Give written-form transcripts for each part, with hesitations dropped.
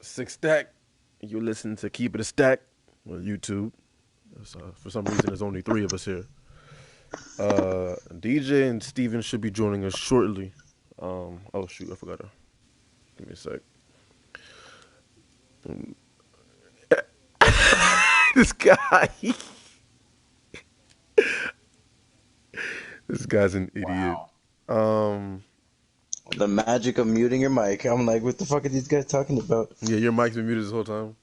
Six Stack. You listen to Keep It a Stack on YouTube. For some reason, there's only three of us here. DJ and Steven should be joining us shortly. Oh shoot, I forgot to. Give me a sec. This guy. This guy's an idiot. Wow. The magic of muting your mic. I'm like, what the fuck are these guys talking about? Yeah, your mic's been muted this whole time.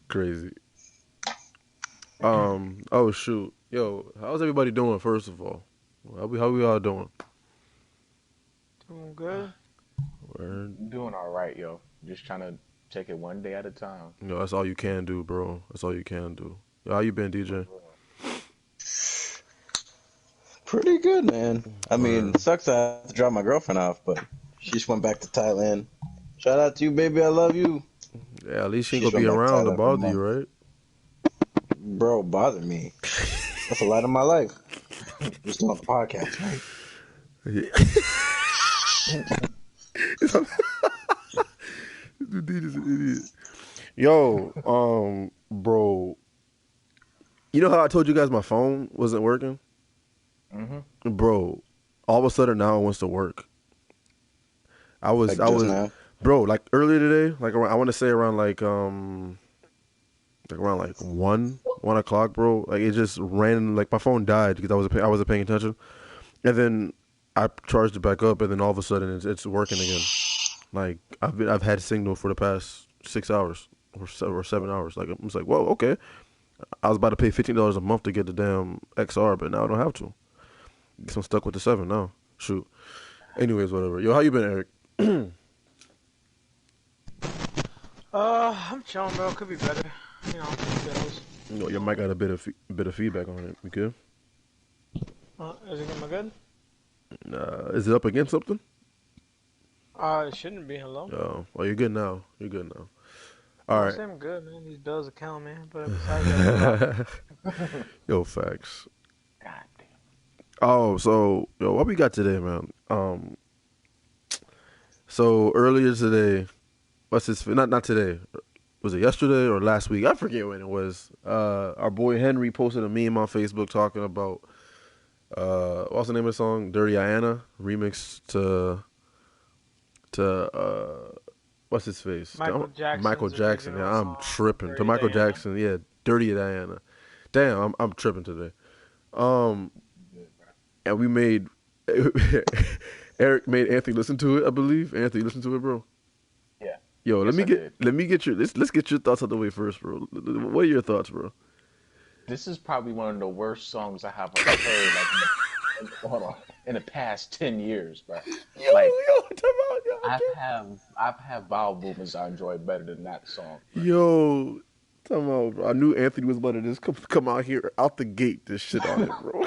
Crazy. Oh shoot. Yo, how's everybody doing, first of all? How we all doing? Doing good. Word. Doing all right, yo. Just trying to take it one day at a time. Yo, that's all you can do, bro. That's all you can do. Yo, how you been, DJ? Pretty good, man. I mean, it sucks I have to drop my girlfriend off, but she just went back to Thailand. Shout out to you, baby. I love you. Yeah, at least she ain't gonna be around to bother you, right? Bro, bother me. That's a lot of my life. Just doing the podcast, right? Dude, DJ's an idiot. Yo, bro. You know how I told you guys my phone wasn't working? Mm-hmm. Bro, all of a sudden now it wants to work. Bro, like earlier today, like around, I want to say around like around like 1 o'clock, bro. Like it just ran, like my phone died because I wasn't paying attention, and then I charged it back up, and then all of a sudden it's working again. Like I've had signal for the past 6 hours or 7 hours. Like I'm just like, whoa, okay. I was about to pay $15 a month to get the damn XR, but now I don't have to. So I'm stuck with the 7 now. Shoot. Anyways, whatever. Yo, how you been, Eric? I'm chilling, bro. Could be better. You know, bills. No, your mic got a bit of feedback on it. You good? Is it gonna be good? Is it up against something? It shouldn't be. Hello. Oh, well, you're good now. You're good now. All right. I'm good, man. These bills are killing me. But besides that, Yo, facts. God damn. Oh, so yo, what we got today, man? So earlier today, not today. Was it yesterday or last week? I forget when it was. Our boy Henry posted a meme on Facebook talking about what's the name of the song? Dirty Diana remix to what's his face? Michael Jackson. Yeah, I'm tripping. Dirty To Michael Diana. Jackson. Yeah, Dirty Diana. Damn, I'm tripping today. And we made Eric made Anthony listen to it. I believe Anthony listened to it, bro. Yeah. Yo, Yes, let me get your let's get your thoughts out the way first, bro. What are your thoughts, bro? This is probably one of the worst songs I have heard in the past 10 years, bro. I've had vowel movements I enjoy better than that song. Bro. Yo, come on, bro. I knew Anthony was about to just come out here out the gate this shit on it, bro.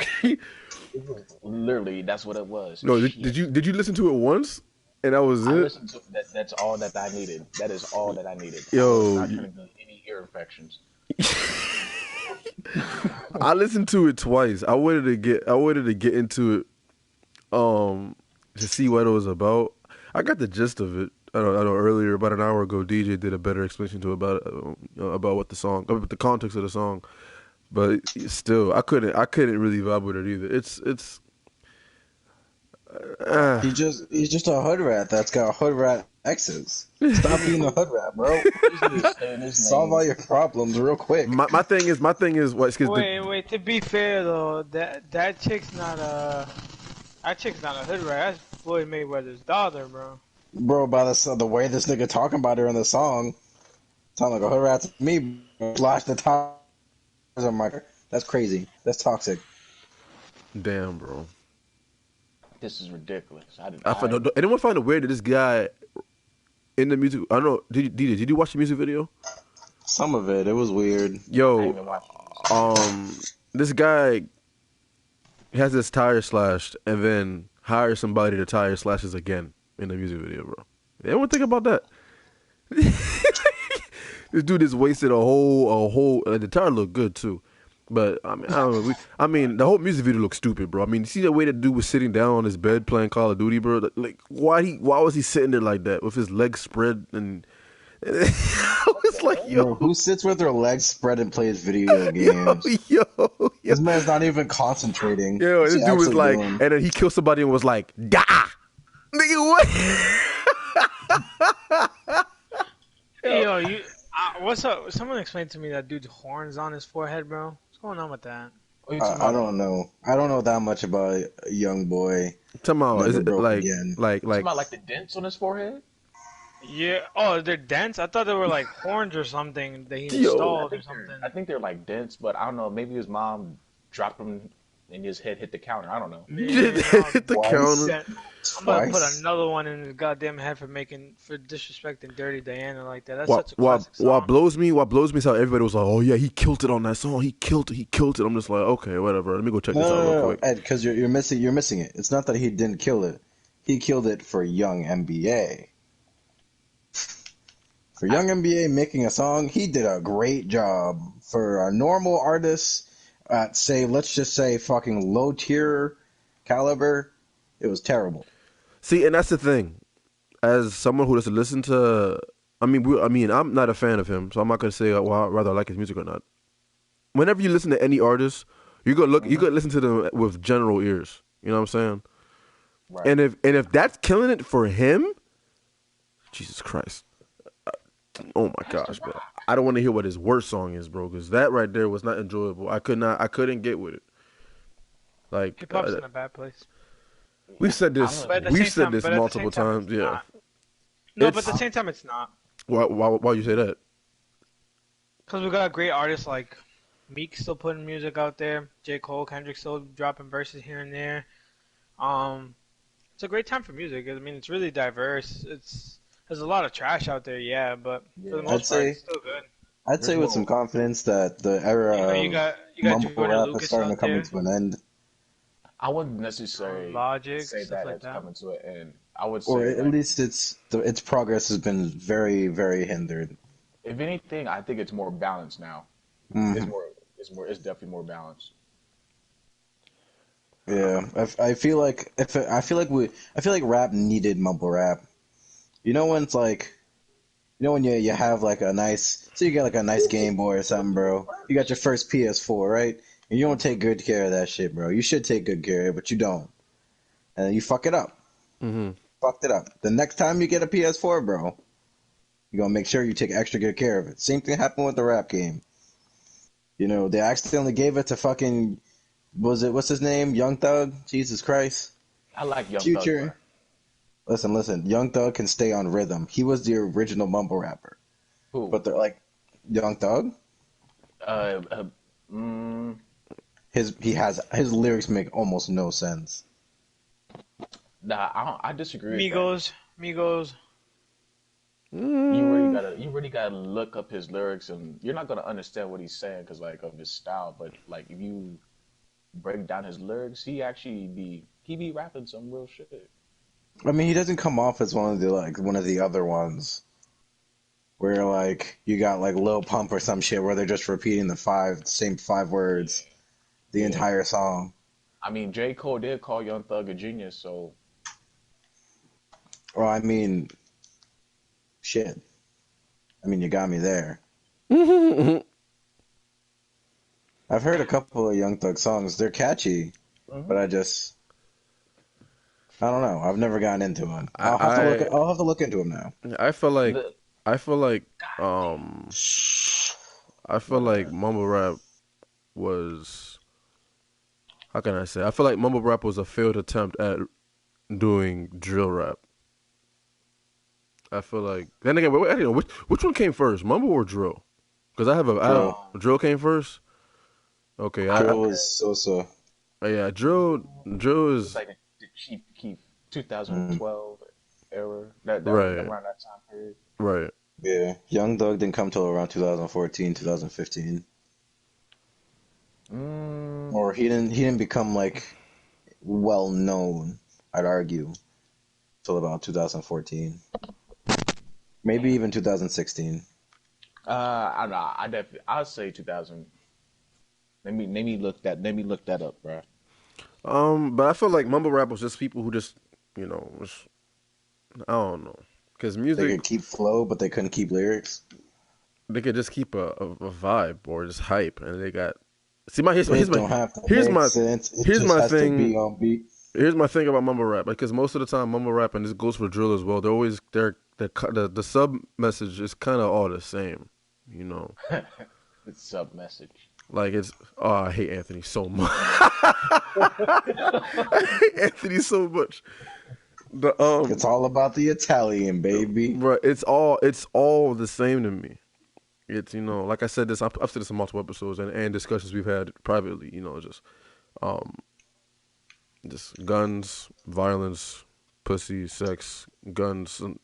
Literally, that's what it was. No, did you listen to it once? And that was it? I listened to that. That's all that I needed. That is all that I needed. Yo, I was not trying to get any ear infections. I listened to it twice. I wanted to get into it, to see what it was about. I got the gist of it. I know earlier, about an hour ago, DJ did a better explanation to about what the song, about the context of the song. But still, I couldn't really vibe with it either. It's. He's just a hood rat that's got hood rat exes. Stop being a hood rat, bro. Solve all your problems real quick. My thing is what? Wait. To be fair though, that chick's not a hood rat. That's Floyd Mayweather's daughter, bro. Bro, by the way this nigga talking about her in the song, sound like a hood rat to me. Flash the top. That's crazy. That's toxic. Damn, bro. This is ridiculous. Anyone find it weird that this guy in the music? I don't know. Did you watch the music video? Some of it was weird. Yo, this guy has his tire slashed and then hires somebody to tire slashes again in the music video, bro. Anyone think about that? This dude just wasted a whole. The tire looked good too. But I don't know. The whole music video looks stupid, bro. I mean, you see the way the dude was sitting down on his bed playing Call of Duty, bro. Like, why was he sitting there like that with his legs spread? And I was like, Bro, yo, who sits with their legs spread and plays video yo, games? yo, yo, This man's not even concentrating. yo. What's This he dude was actually like, doing? and then he killed somebody and was like, "Da, nigga, what?" Yo. Yo, what's up? Someone explained to me that dude's horns on his forehead, bro. What's going on with that? What are you talking I about? don't know. I don't know that much about a young boy. Tomorrow is Never it broke like, again. like, You talking like? about like the dents on his forehead? Yeah. Oh, they're dents. I thought they were like horns or something that he Yo, installed or something. I think they're like dents, but I don't know. Maybe his mom dropped them and his head hit the counter. I don't know. just Man, hit the Twice. counter. yeah, I'm gonna put Twice. another one in his goddamn head for disrespecting Dirty Diana like that. That's What such a what classic what song. blows me? What blows me is how everybody was like, "Oh yeah, he killed it on that song. He killed it. He killed it." I'm just like, okay, whatever. Let me go check No, this no, out real no, no, quick. Ed, because you're missing it. It's not that he didn't kill it. He killed it for young NBA. For young NBA making a song, he did a great job. For a normal artist at say, let's just say fucking low tier caliber, it was terrible. See, and that's the thing. As someone who doesn't listen to, I mean, I'm not a fan of him, so I'm not gonna say well, I rather like his music or not. Whenever you listen to any artist, you gonna listen to them with general ears. You know what I'm saying? Right. And if that's killing it for him, Jesus Christ. Oh my gosh, bro. I don't want to hear what his worst song is, bro, because that right there was not enjoyable. I couldn't get with it. Like Hip hop's in a bad place. we've said I'm this, gonna But at the we've same said time, this but at the multiple same time, times. it's Yeah. not. No, but It's at the same time, it's not. why you say that? Because we got great artists like Meek still putting music out there. J. Cole, Kendrick still dropping verses here and there. It's a great time for music. I mean, it's really diverse. There's a lot of trash out there, yeah, but for the Yeah. I'd most part, say it's still good. I'd There's say with some more. confidence that the era You know, you of got mumble Jordan rap is Lucas starting to out come there, into an end, I wouldn't necessarily Logic, say stuff that like it's that. coming to an end. I would or say at like, least its progress has been very, very hindered. if anything, I think it's more balanced now. It's Hmm. more. It's definitely more balanced. Yeah, I feel like I feel like rap needed mumble rap. You know when it's like, you know when you have like a nice, so you get like a nice Game Boy or something, bro. You got your first PS4, right? And you don't take good care of that shit, bro. You should take good care of it, but you don't, and then you fuck it up. Mm-hmm. Fucked it up. The next time you get a PS4, bro, you gonna make sure you take extra good care of it. Same thing happened with the rap game. You know, they accidentally gave it to fucking, was it, what's his name? Young Thug? Jesus Christ. I like Young Thug, bro. Future. Listen. Young Thug can stay on rhythm. He was the original mumble rapper. Who? But they're like, Young Thug? Uh, uh, mm, His lyrics make almost no sense. nah, I disagree with that. Migos. Mm. You really gotta look up his lyrics, and you're not gonna understand what he's saying because like of his style. But like if you break down his lyrics, he be rapping some real shit. I mean, he doesn't come off as one of the other ones where like you got like Lil Pump or some shit where they're just repeating the same five words the Yeah. entire song. I mean, J. Cole did call Young Thug a genius, so Well, I mean, shit. I mean, you got me there. I've heard a couple of Young Thug songs. They're catchy, but mhm. I don't know. I've never gotten into them. I I'll have to look into them now. I feel like The, I feel like um I feel like mumble rap was, how can I say? I feel like mumble rap was a failed attempt at doing drill rap. I feel like then again, I don't know which one came first, mumble or drill? Because Drill. drill came first. Okay, I Drill would was so. yeah, drill it's is like the cheap keep Mm, 2012 era that right, around that time period. right. yeah. Young Thug didn't come till around 2014, 2015. Mm, Or he didn't become like well known, I'd argue, till about 2014. Maybe damn. even 2016. I don't know. I definitely I'll say 2000. Let me look that up, bro. But I feel like mumble rap was just people who just, you know, I don't know. Because They music, could keep flow, but they couldn't keep lyrics. they could just keep a vibe or just hype, and they got. See, my here's my It don't have to here's make my sense. It here's just my has to thing. be on beat. Here's my thing about mumble rap, because most of the time mumble rap, and this goes for drill as well. They're always the sub message is kind of all the same, you know. It's sub message. Like it's I hate Anthony so much. I hate Anthony so much. The It's all about the Italian, baby. Bro, it's all the same to me. It's like I said this, I've said this in multiple episodes and discussions we've had privately. Um, just guns, violence, pussy, sex, guns, and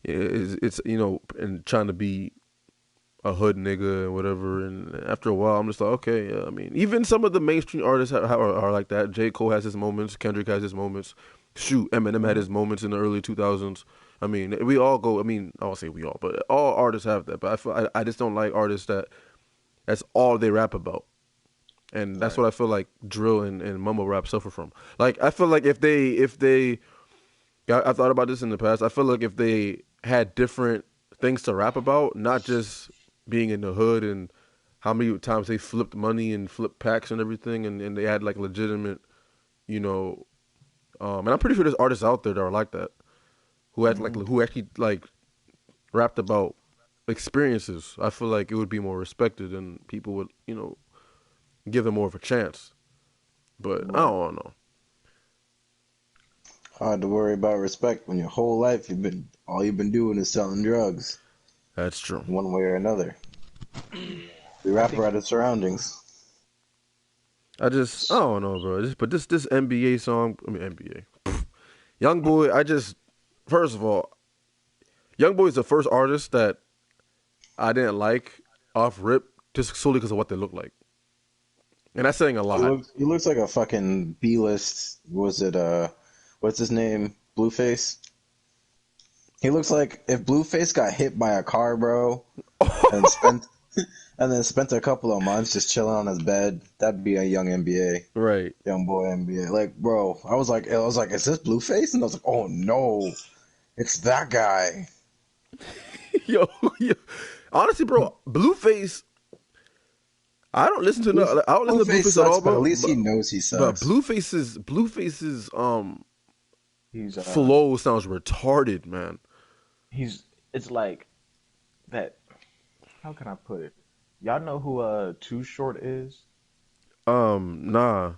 it's and trying to be a hood nigga and whatever. And after a while, I'm just like, okay, I mean, even some of the mainstream artists are like that. J. Cole has his moments. Kendrick has his moments. Shoot, Eminem had his moments in the early 2000s. I mean, we all go. I mean, I won't say we all, but all artists have that. But I just don't like artists that's all they rap about. And that's Right. what I feel like drill and mumble rap suffer from. Like, I feel like if they, I thought about this in the past. I feel like if they had different things to rap about, not just being in the hood and how many times they flipped money and flipped packs and everything, and they had like legitimate, you know, and I'm pretty sure there's artists out there that are like that, who actually like rapped about experiences. I feel like it would be more respected and people would, give them more of a chance. But I Right. don't know. Hard to worry about respect when your whole life all you've been doing is selling drugs, That's true. one way or another. Yeah. We I rap think about its surroundings. I don't know, bro. But this NBA song, I mean NBA, Young Boy. First of all, Young Boy is the first artist that I didn't like off rip just solely because of what they look like, and that's saying a lot. He looks like a fucking B-list. Was it what's his name? Blueface. He looks like if Blueface got hit by a car, bro, and spent and then spent a couple of months just chilling on his bed. That'd be a young NBA, Right. young boy NBA. Like, bro, I was like, is this Blueface? And I was like, oh no, it's that guy. yo, yo. Honestly, bro, Blueface. I don't listen to Blueface Blueface at sucks, all, but at bro. least he knows he But sucks. Blueface's he's flow sounds retarded, man. he's it's like that. How can I put it? Y'all know who Too Short is? Nah.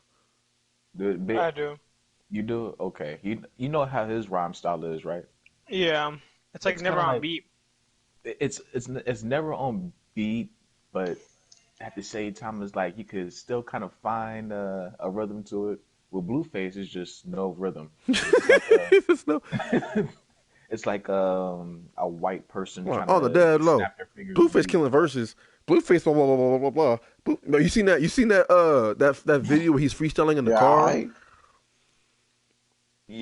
The big I do. you do okay. You know how his rhyme style is, right? Yeah. It's like It's kind never of on like beat. it's never on beat, but at the same time, it's like you could still kind of find a rhythm to it. With Blueface, it's just no rhythm. It's like It's no, it's like a white person trying on the to dead low. snap their fingers on a Blueface beat. killing verses. Blueface blah blah blah blah blah blah. No, you seen that? You seen that video where he's freestyling in the Yeah, car?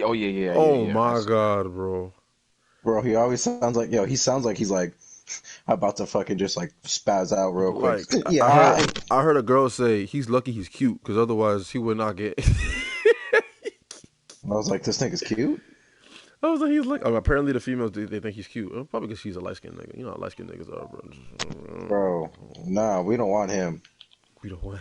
Oh Oh yeah. I my see that. god, bro. bro. He always sounds like he sounds like he's like about to fucking just like spaz out real quick. Like Yeah, I heard, hi. I heard a girl say he's lucky he's cute because otherwise he would not get. I was like, this nigga's cute. I was like, he's like. Apparently the females they think he's cute. Probably because she's a light skinned nigga. You know how light skinned niggas are, bro. Bro, nah, we don't want him. We don't want.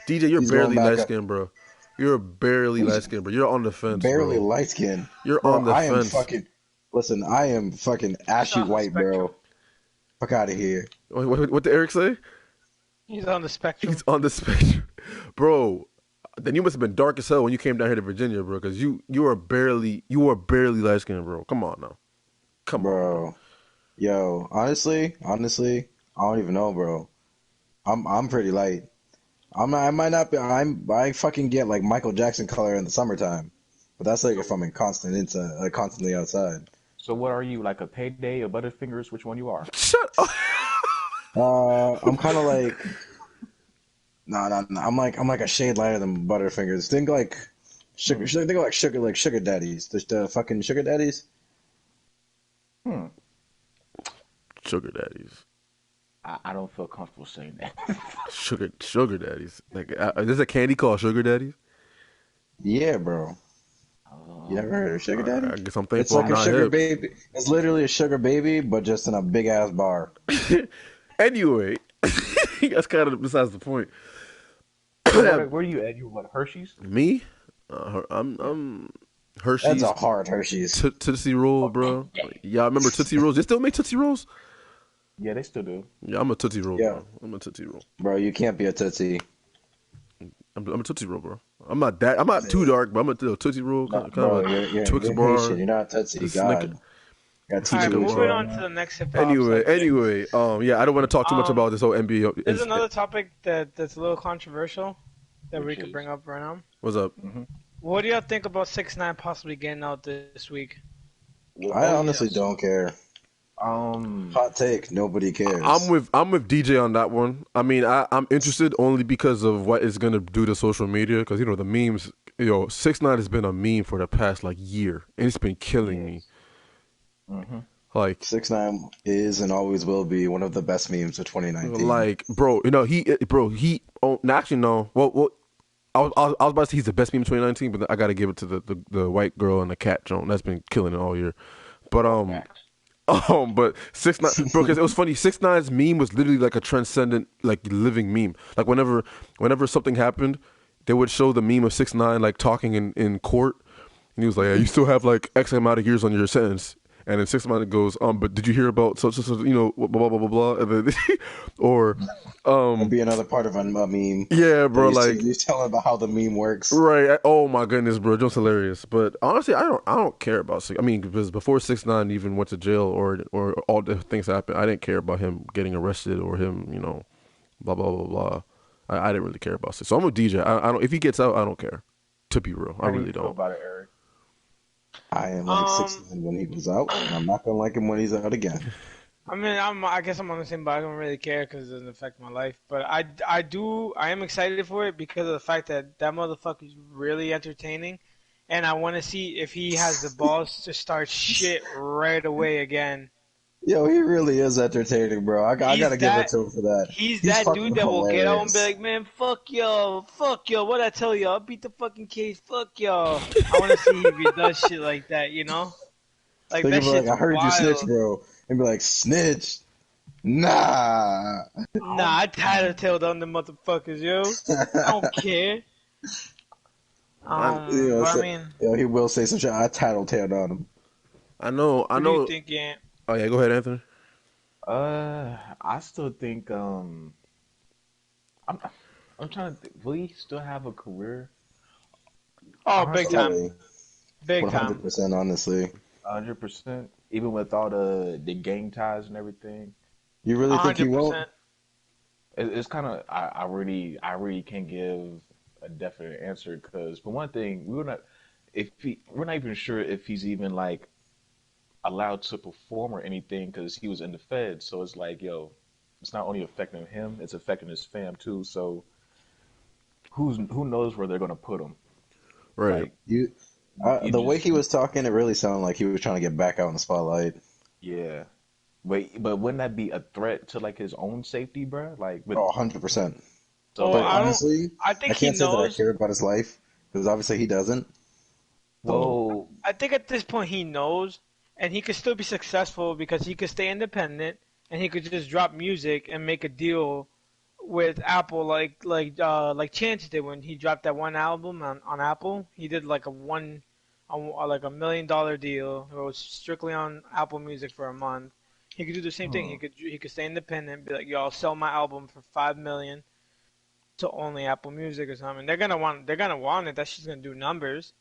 DJ, you're He's going barely back light up. skinned, bro. You're barely He's light skinned, bro. You're on the fence, barely bro. light skinned. You're Bro, on the fence. listen, I am fucking He's ashy on the white, spectrum. bro. Fuck out of here. What did Eric say? He's on the spectrum. He's on the spectrum, bro. Then you must have been dark as hell when you came down here to Virginia, bro. Because you are barely light skinned, bro. Come on now, come on, bro. Bro. Yo, honestly, I don't even know, bro. I'm pretty light. I might not be I fucking get like Michael Jackson color in the summertime. But that's like if I'm in constantly outside. So what are you like a Payday, a Butterfingers? Which one you are? Shut up. I'm kind of like no. I'm like a shade lighter than Butterfingers. Think like sugar. Think like sugar daddies. The fucking sugar daddies. Hmm. Sugar daddies, I don't feel comfortable saying that. sugar daddies. Like, there's a candy called sugar daddies. Yeah, bro. You never heard of sugar daddy? I guess I'm It's thankful I'm like a not sugar hip. baby. It's literally a sugar baby, but just in a big ass bar. Anyway, that's kind of besides the point. So where are you at? You what, Hershey's? Me, Yeah. I'm That's a Hershey's hard Hershey's. Tootsie Roll, bro. Yeah, I remember Tootsie Rolls. They still make Tootsie Rolls. Yeah, they still do. Yeah, I'm a Tootsie Roll, Yeah, bro. I'm a Tootsie Roll. bro, you can't be a tootsie. I'm a Tootsie Roll, bro. I'm not that. I'm not too dark, but I'm a Tootsie Roll, No, kind of bro, a you're Twix you're Haitian. bar, You're not a the tootsie. Snicker, God, gotta the All teach right, you Snicker what you moving bar. on to are. the next hip hop Anyway, segment. yeah, I don't want to talk too much Um, about this whole NBA. there's another topic that's a little controversial that we Which could is bring up right now. What's up? hmm What do y'all think about 6ix9ine possibly getting out this week? I Oh honestly yes. don't care. Um. Hot take. Nobody cares. I'm with DJ on that one. I mean, I'm interested only because of what it's gonna do to social media. Because the memes. 6ix9ine has been a meme for the past like year, and it's been killing me. Yes. hmm Like, 6ix9ine is and always will be one of the best memes of 2019. bro, Oh, no, actually, no. Well, I was about to say he's the best meme in 2019, but I got to give it to the white girl and the cat Joan. That's been killing it all year. But Facts. but 6ix9ine, bro, because it was funny. 6ix9ine's meme was literally like a transcendent, like living meme. Like whenever something happened, they would show the meme of 6ix9ine like talking in court, and he was like, "Yeah, you still have like X amount of years on your sentence." And then 6ix9ine goes, but did you hear about such blah blah blah blah blah, and then, or That'd be another part of a meme. yeah, That bro, like. you telling about how the meme works. Right. Oh my goodness, bro, just hilarious. But honestly, I don't care about Six. I mean, because before 6ix9ine even went to jail or all the things happened, I didn't care about him getting arrested or him, blah blah blah blah. I didn't really care about Six. So I'm a DJ. I don't. If he gets out, I don't care. To be real, I How do you really feel don't. about it, Eric? I am like Um, 6ix9ine when he was out, and I'm not gonna like him when he's out again. I mean, I guess I'm on the same boat. I don't really care because it doesn't affect my life. But I am excited for it because of the fact that motherfucker is really entertaining, and I want to see if he has the balls to start shit right away again. Yo, he really is entertaining, bro. I He's gotta give it that to him for that. he's He's that fucking dude that will get out and be hilarious. like, man, fuck y'all, what I tell y'all, I'll beat the fucking case, fuck y'all. I want to see if he does shit like that, Like Think that of it like, shit's I heard you snitch, wild. bro, and be like, snitch? Nah. Nah, I tattletale on the motherfuckers, yo. I don't care. I You know, But I so, mean, he will say some shit. I tattletale on him. I know. I what do you know. think, Ant? Oh yeah, go ahead, Anthony. I still think I'm I'm trying to think. Will he still have a career? Oh, big Honestly, time, Probably big time. 100%, honestly. 100%. Even with all the gang ties and everything, You really A think he hundred won't? percent. it's kind of I really can't give a definite answer because for one thing, we're not even sure if he's even like allowed to perform or anything because he was in the Fed. So it's like, yo, it's not only affecting him, it's affecting his fam too. So who knows where they're gonna put him? Right. Like You, you the way just he was talking, it really sounded like he was trying to get back out in the spotlight. yeah. Wait, but wouldn't that be a threat to like his own safety, bro? Like, with Oh, 100%. Well, But so I don't. honestly, I I think he can't say that I knows. care about his life because obviously he doesn't. So, well, I think at this point he knows, and he could still be successful because he could stay independent and he could just drop music and make a deal with Apple, like Chance did when he dropped that one album on Apple. He did like like $1 million deal. It was strictly on Apple Music for a month. He could do the same thing. hmm, He could stay independent, be like, "Yo, I'll sell my album for 5 million to only Apple Music or something." They're gonna want it. That shit's gonna do numbers.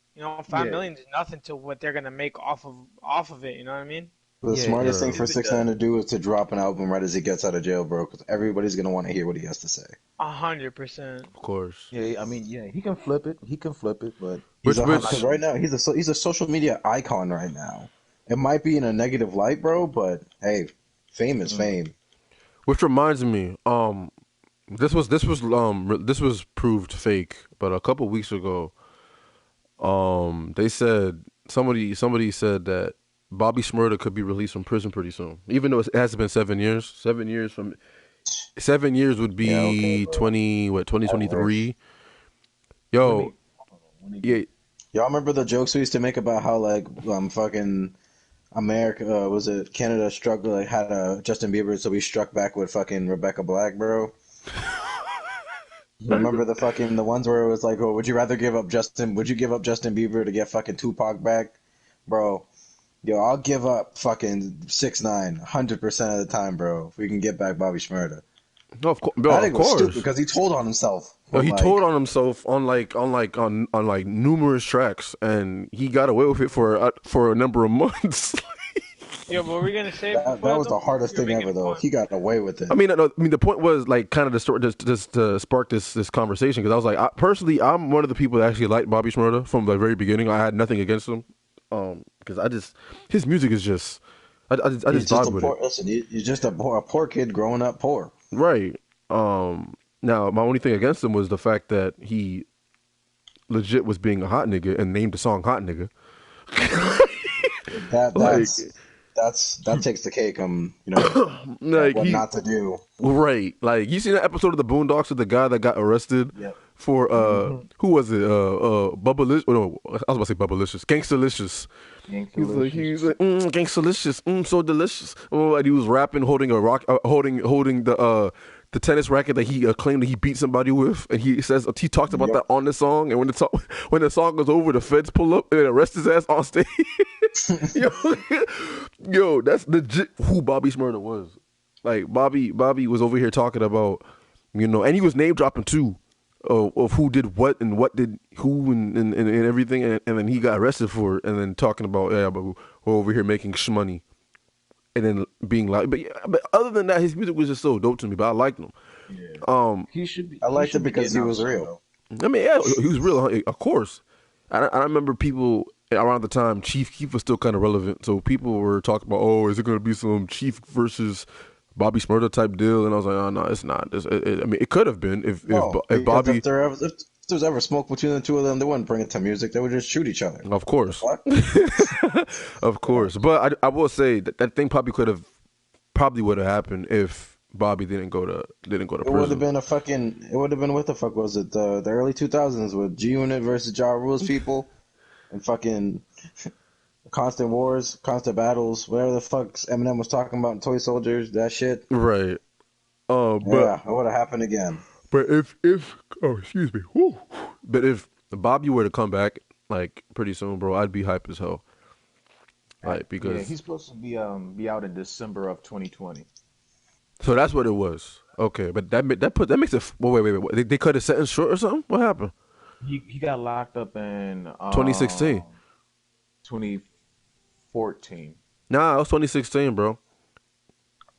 5 yeah, million is nothing to what they're gonna make off of it. You know what I mean? the yeah, smartest thing Yeah. for if it 6ix9ine does. to do is to drop an album right as he gets out of jail, bro, because everybody's gonna want to hear what he has to say. 100%. Of course. Yeah, I mean, yeah, he can flip it. He can flip it, but He's a I'm not because Which right gonna. now he's a social media icon right now. It might be in a negative light, bro, but hey, fame is Mm, fame. which reminds me, this was proved fake, but a couple weeks ago, they said somebody said that Bobby Shmurda could be released from prison pretty soon, even though it hasn't been 7 years. 7 years would Yeah, okay, be bro. That works. 2023. when Yo, he, hold on, when he yeah, get Y'all remember the jokes we used to make about how like fucking America was it Canada struck like had a Justin Bieber, so we struck back with fucking Rebecca Black, bro. Remember the ones where it was like, oh, would you rather give up Justin? Would you give up Justin Bieber to get fucking Tupac back, bro? Yo, I'll give up fucking 6ix9ine 100% of the time, bro. If we can get back Bobby Shmurda. No, of course, bro, I of think it was stupid course. because he told on himself. Yo, But he told like, on himself on like numerous tracks, and he got away with it for a number of months. Yo, what were we gonna say that before was though? the hardest You were thing making ever, a though. point. He got away with it. I mean, no, I mean the point was like kind of just to spark this conversation because I was like, personally, I'm one of the people that actually liked Bobby Shmurda from the very beginning. I had nothing against him, because I just his music is just, I He's just just vibe a with it. poor. Listen, he's just a poor kid growing up poor. Right. Now my only thing against him was the fact that he legit was being a hot nigga and named the song "Hot Nigga." That Like, that takes the cake. like What he not to do. right. Like you seen that episode of the Boondocks with the guy that got arrested Yep. for Mm-hmm. who was it? Bubba no, I was about to say Bubbalicious. Gangstalicious. He's like Gangstalicious, so delicious. Oh, like he was rapping holding a rock holding the tennis racket that he claimed that he beat somebody with, and he talked about that Yep. on the song, and when the song goes over, the feds pull up and arrest his ass on stage. yo, yo, that's legit who Bobby Shmurda was. Like Bobby was over here talking about, and he was name dropping too, of who did what and what did who and everything, and then he got arrested for it, and then talking about but we're over here making shmoney, and then being like, but other than that, his music was just so dope to me. But I liked him. Yeah. Um, He should be. I He liked it should be because getting he out was soon, real. though. I mean, yeah, he was real, of course. I remember people around the time Chief Keef was still kind of relevant, so people were talking about, oh, is it going to be some Chief versus Bobby Shmurda type deal? And I was like, oh no, it's not. I mean, it could have been No, if because Bobby, if there's ever smoke between the two of them, they wouldn't bring it to music. They would just shoot each other. of The course, fuck? of course. But I will say that thing probably would have happened if Bobby didn't go to It would have prison. been it would have been what the fuck was it? The early 2000s with G Unit versus Ja Rule's people and fucking constant wars, constant battles, whatever the fuck Eminem was talking about in Toy Soldiers, that shit. Right. But Yeah, it would have happened again. But if oh excuse me, whew. But if Bobby were to come back like pretty soon, bro, I'd be hype as hell. Like Yeah, because he's supposed to be out in December of 2020. so that's what it was. Okay, but that makes it. Wait. They cut his sentence short or something. What happened? He got locked up in 2016. 2014. Nah, it was 2016, bro.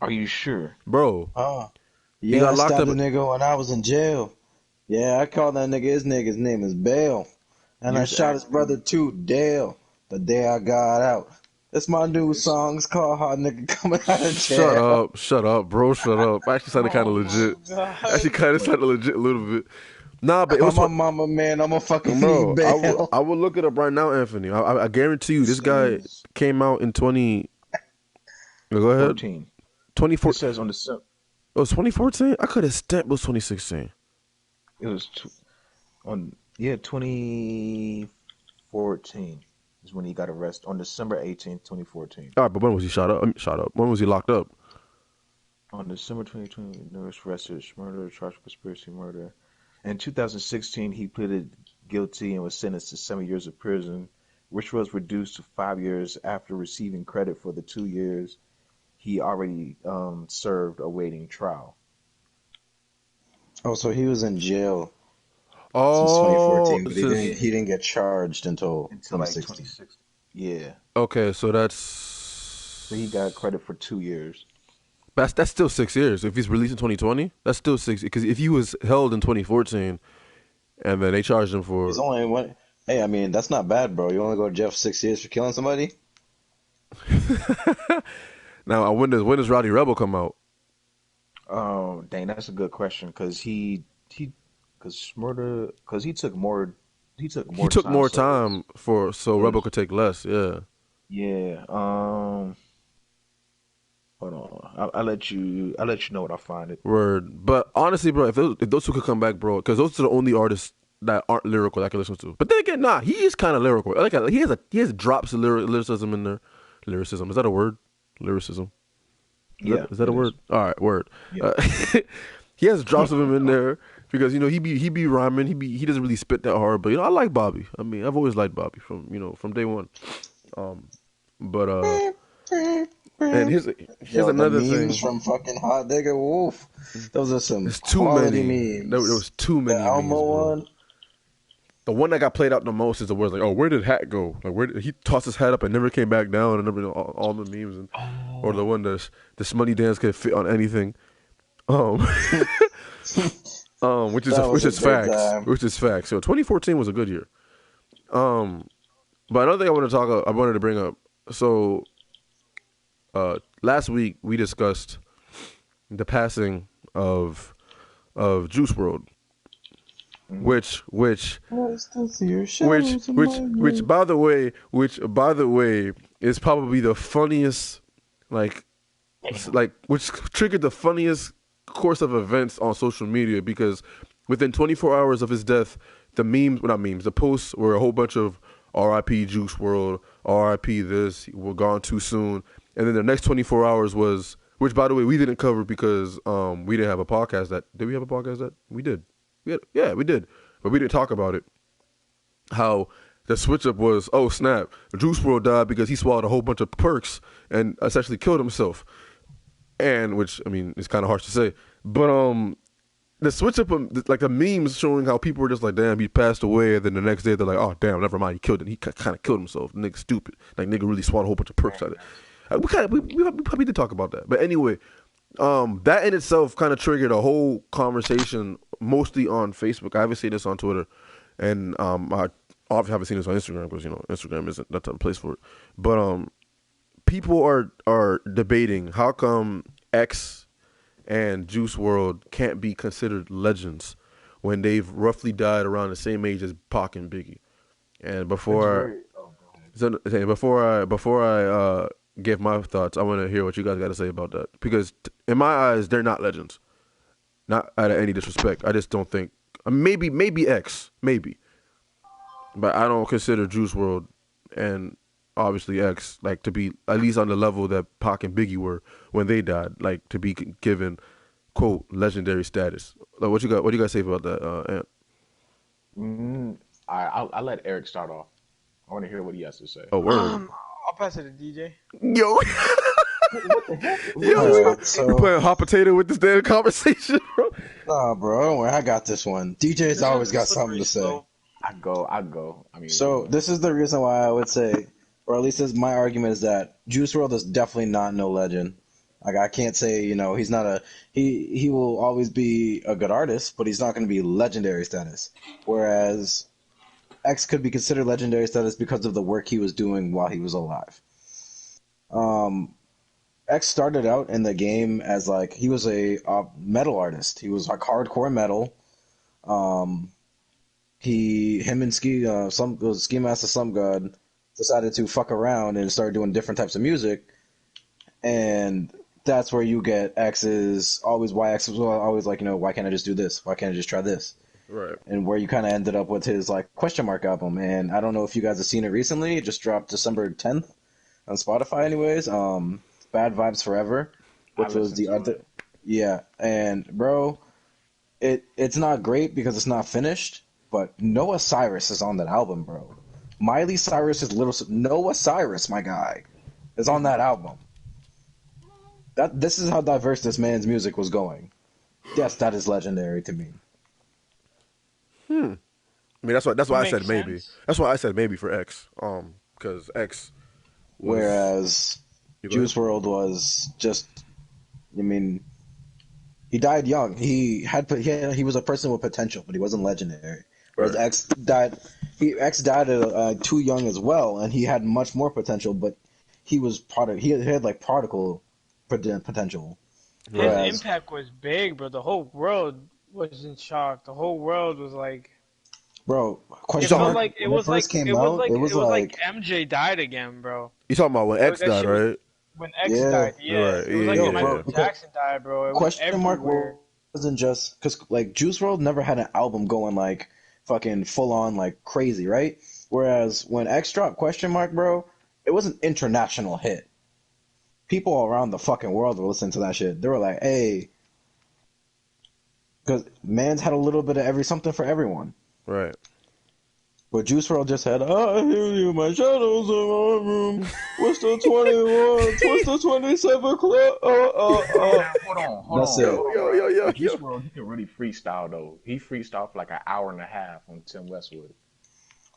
Are you sure? Bro, Oh. he Yeah, got I locked stabbed up. a nigga when I was in jail. Yeah, I called that nigga his nigga's name is Bale. And I Years shot his brother after. too, Dale, the day I got out. That's my new song. It's called Hot Nigga Coming Out of Jail. Shut up, bro. Shut up. Actually, sounded kind of Oh legit. my god. Actually, kind of sounded legit a little bit. Nah, but it Call was my mama, man. I'm a fucking bro. need bail. I will look it up right now, Anthony. I guarantee you, this guy Says came out in 20. Go ahead. 14. It 24. says on the It was 2014. I could have stamped it was 2016. it was on 2014 is when he got arrested on December 18th, 2014. All right, but when was he shot up? Shot up. When was he locked up? On December 2020, he was arrested murder, charged with conspiracy murder. In 2016, he pleaded guilty and was sentenced to 7 years of prison, which was reduced to 5 years after receiving credit for the 2 years he already served awaiting trial. Oh, so he was in jail since Oh, 2014, but since he didn't get charged until Until like 2016. 2016. Yeah. okay, so So he got credit for 2 years. that's still 6 years. If he's released in 2020, that's still 6. Because if he was held in 2014 and then they charged him He's for only one. Hey, I mean that's not bad, bro. You only go to jail for 6 years for killing somebody. now, when does Rowdy Rebel come out? Oh, dang, that's a good question because because He took time. more So time so it Rebel was could take less. Yeah. yeah. Hold on. I'll let you know when I find it. Word. But honestly, bro, if those two could come back, bro, because those are the only artists that aren't lyrical that I can listen to. But then again, nah, he is kind of lyrical. Like he has drops of lyricism in there. Lyricism, is that a word? Lyricism. Is that a it is. word? All right, word. Yeah. He has drops of him in there because he be rhyming. He doesn't really spit that hard, but I like Bobby. I mean, I've always liked Bobby from day one. But and here's Yo, the another memes thing. from fucking Hot Nigga Wolf. Those are some There's too quality many. There memes. was too The many memes, Elmo bro. one. The one that got played out the most is the words like, "Oh, where did Hat go? Like, where did he tossed his hat up and never came back down?" And all the memes, or the one that the Smutty dance could fit on anything. Which That was is a good facts. time. Which is facts. So 2014 was a good year. But another thing I wanted to bring up. So, last week we discussed the passing of Juice WRLD, which by the way is probably the funniest, which triggered the funniest course of events on social media, because within 24 hours of his death, the posts were a whole bunch of R.I.P. Juice WRLD, R.I.P. this, we're gone too soon, and then the next 24 hours was, which by the way we didn't cover because we didn't have a podcast did we have a podcast that we did? We did, but we didn't talk about it. How the switch up was, oh snap, Juice WRLD died because he swallowed a whole bunch of perks and essentially killed himself. And which, I mean, it's kind of harsh to say, but the switch up, like the memes showing how people were just like, damn, he passed away, and then the next day they're like, oh damn, never mind, he killed it. He kind of killed himself. Nigga stupid. Like nigga really swallowed a whole bunch of perks out of it. We probably did talk about that, but anyway, that in itself kind of triggered a whole conversation, mostly on Facebook. I haven't seen this on Twitter, and I obviously haven't seen this on Instagram because Instagram isn't that type of place for it. But people are debating how come X and Juice WRLD can't be considered legends when they've roughly died around the same age as Pac and Biggie. And before I give my thoughts, I want to hear what you guys got to say about that, because in my eyes they're not legends. Not out of any disrespect, I just don't think. Maybe X, maybe, but I don't consider Juice WRLD and obviously X like to be at least on the level that Pac and Biggie were when they died, like to be given quote legendary status. Like what you guys say about that, Ant? I'll let Eric start off. I want to hear what he has to say. Oh word. I'll pass it to DJ. Yo. What the heck? Yo, So- you playing hot potato with this damn conversation, bro? Nah, bro, don't worry. I got this one. DJ's always got something to say. I go. I mean, So this is the reason why I would say, or at least this is my argument, is that Juice WRLD is definitely not no legend. Like I can't say, he's not he will always be a good artist, but he's not going to be legendary status. Whereas X could be considered legendary status because of the work he was doing while he was alive. X started out in the game as like he was a metal artist. He was like hardcore metal. Him and Ski Master Slump God decided to fuck around and start doing different types of music, and that's where you get X's always why X was always like, why can't I just do this? Why can't I just try this? Right. And where you kind of ended up with his like question mark album. And I don't know if you guys have seen it recently. It just dropped December 10th on Spotify, anyways. Bad Vibes Forever, which was the other. Yeah, and bro, it's not great because it's not finished. But Noah Cyrus is on that album, bro. Miley Cyrus's little Noah Cyrus, my guy, is on that album. This is how diverse this man's music was going. Yes, that is legendary to me. I mean, that's why I said makes maybe. sense. That's why I said maybe for X. Because X. Whereas You go Juice WRLD was just, he died young. He was a person with potential, but he wasn't legendary. Whereas Right. X died too young as well, and he had much more potential, but he had like prodigal potential. His Whereas- impact was big, bro. The whole world was in shock. The whole world was like, Bro, it question felt mark, like when it first came out, it was like MJ died again, bro. You talking about when X That died, shit was- right? When X Yeah. died, yeah. Right, It was like yeah, when yeah, Michael yeah. Jackson died, bro. It was question mark everywhere. wasn't just because like Juice WRLD never had an album going like fucking full on like crazy, right? Whereas when X dropped Question Mark, bro, it was an international hit. People around the fucking world were listening to that shit. They were like, "Hey," because man's had a little bit of something for everyone. Right. But Juice WRLD just had, "I hear you, my shadows in my room. What's the 21? What's the 27 club? Hold That's on. it. Yo. Juice WRLD, he can really freestyle though. He freestyled for like an hour and a half on Tim Westwood.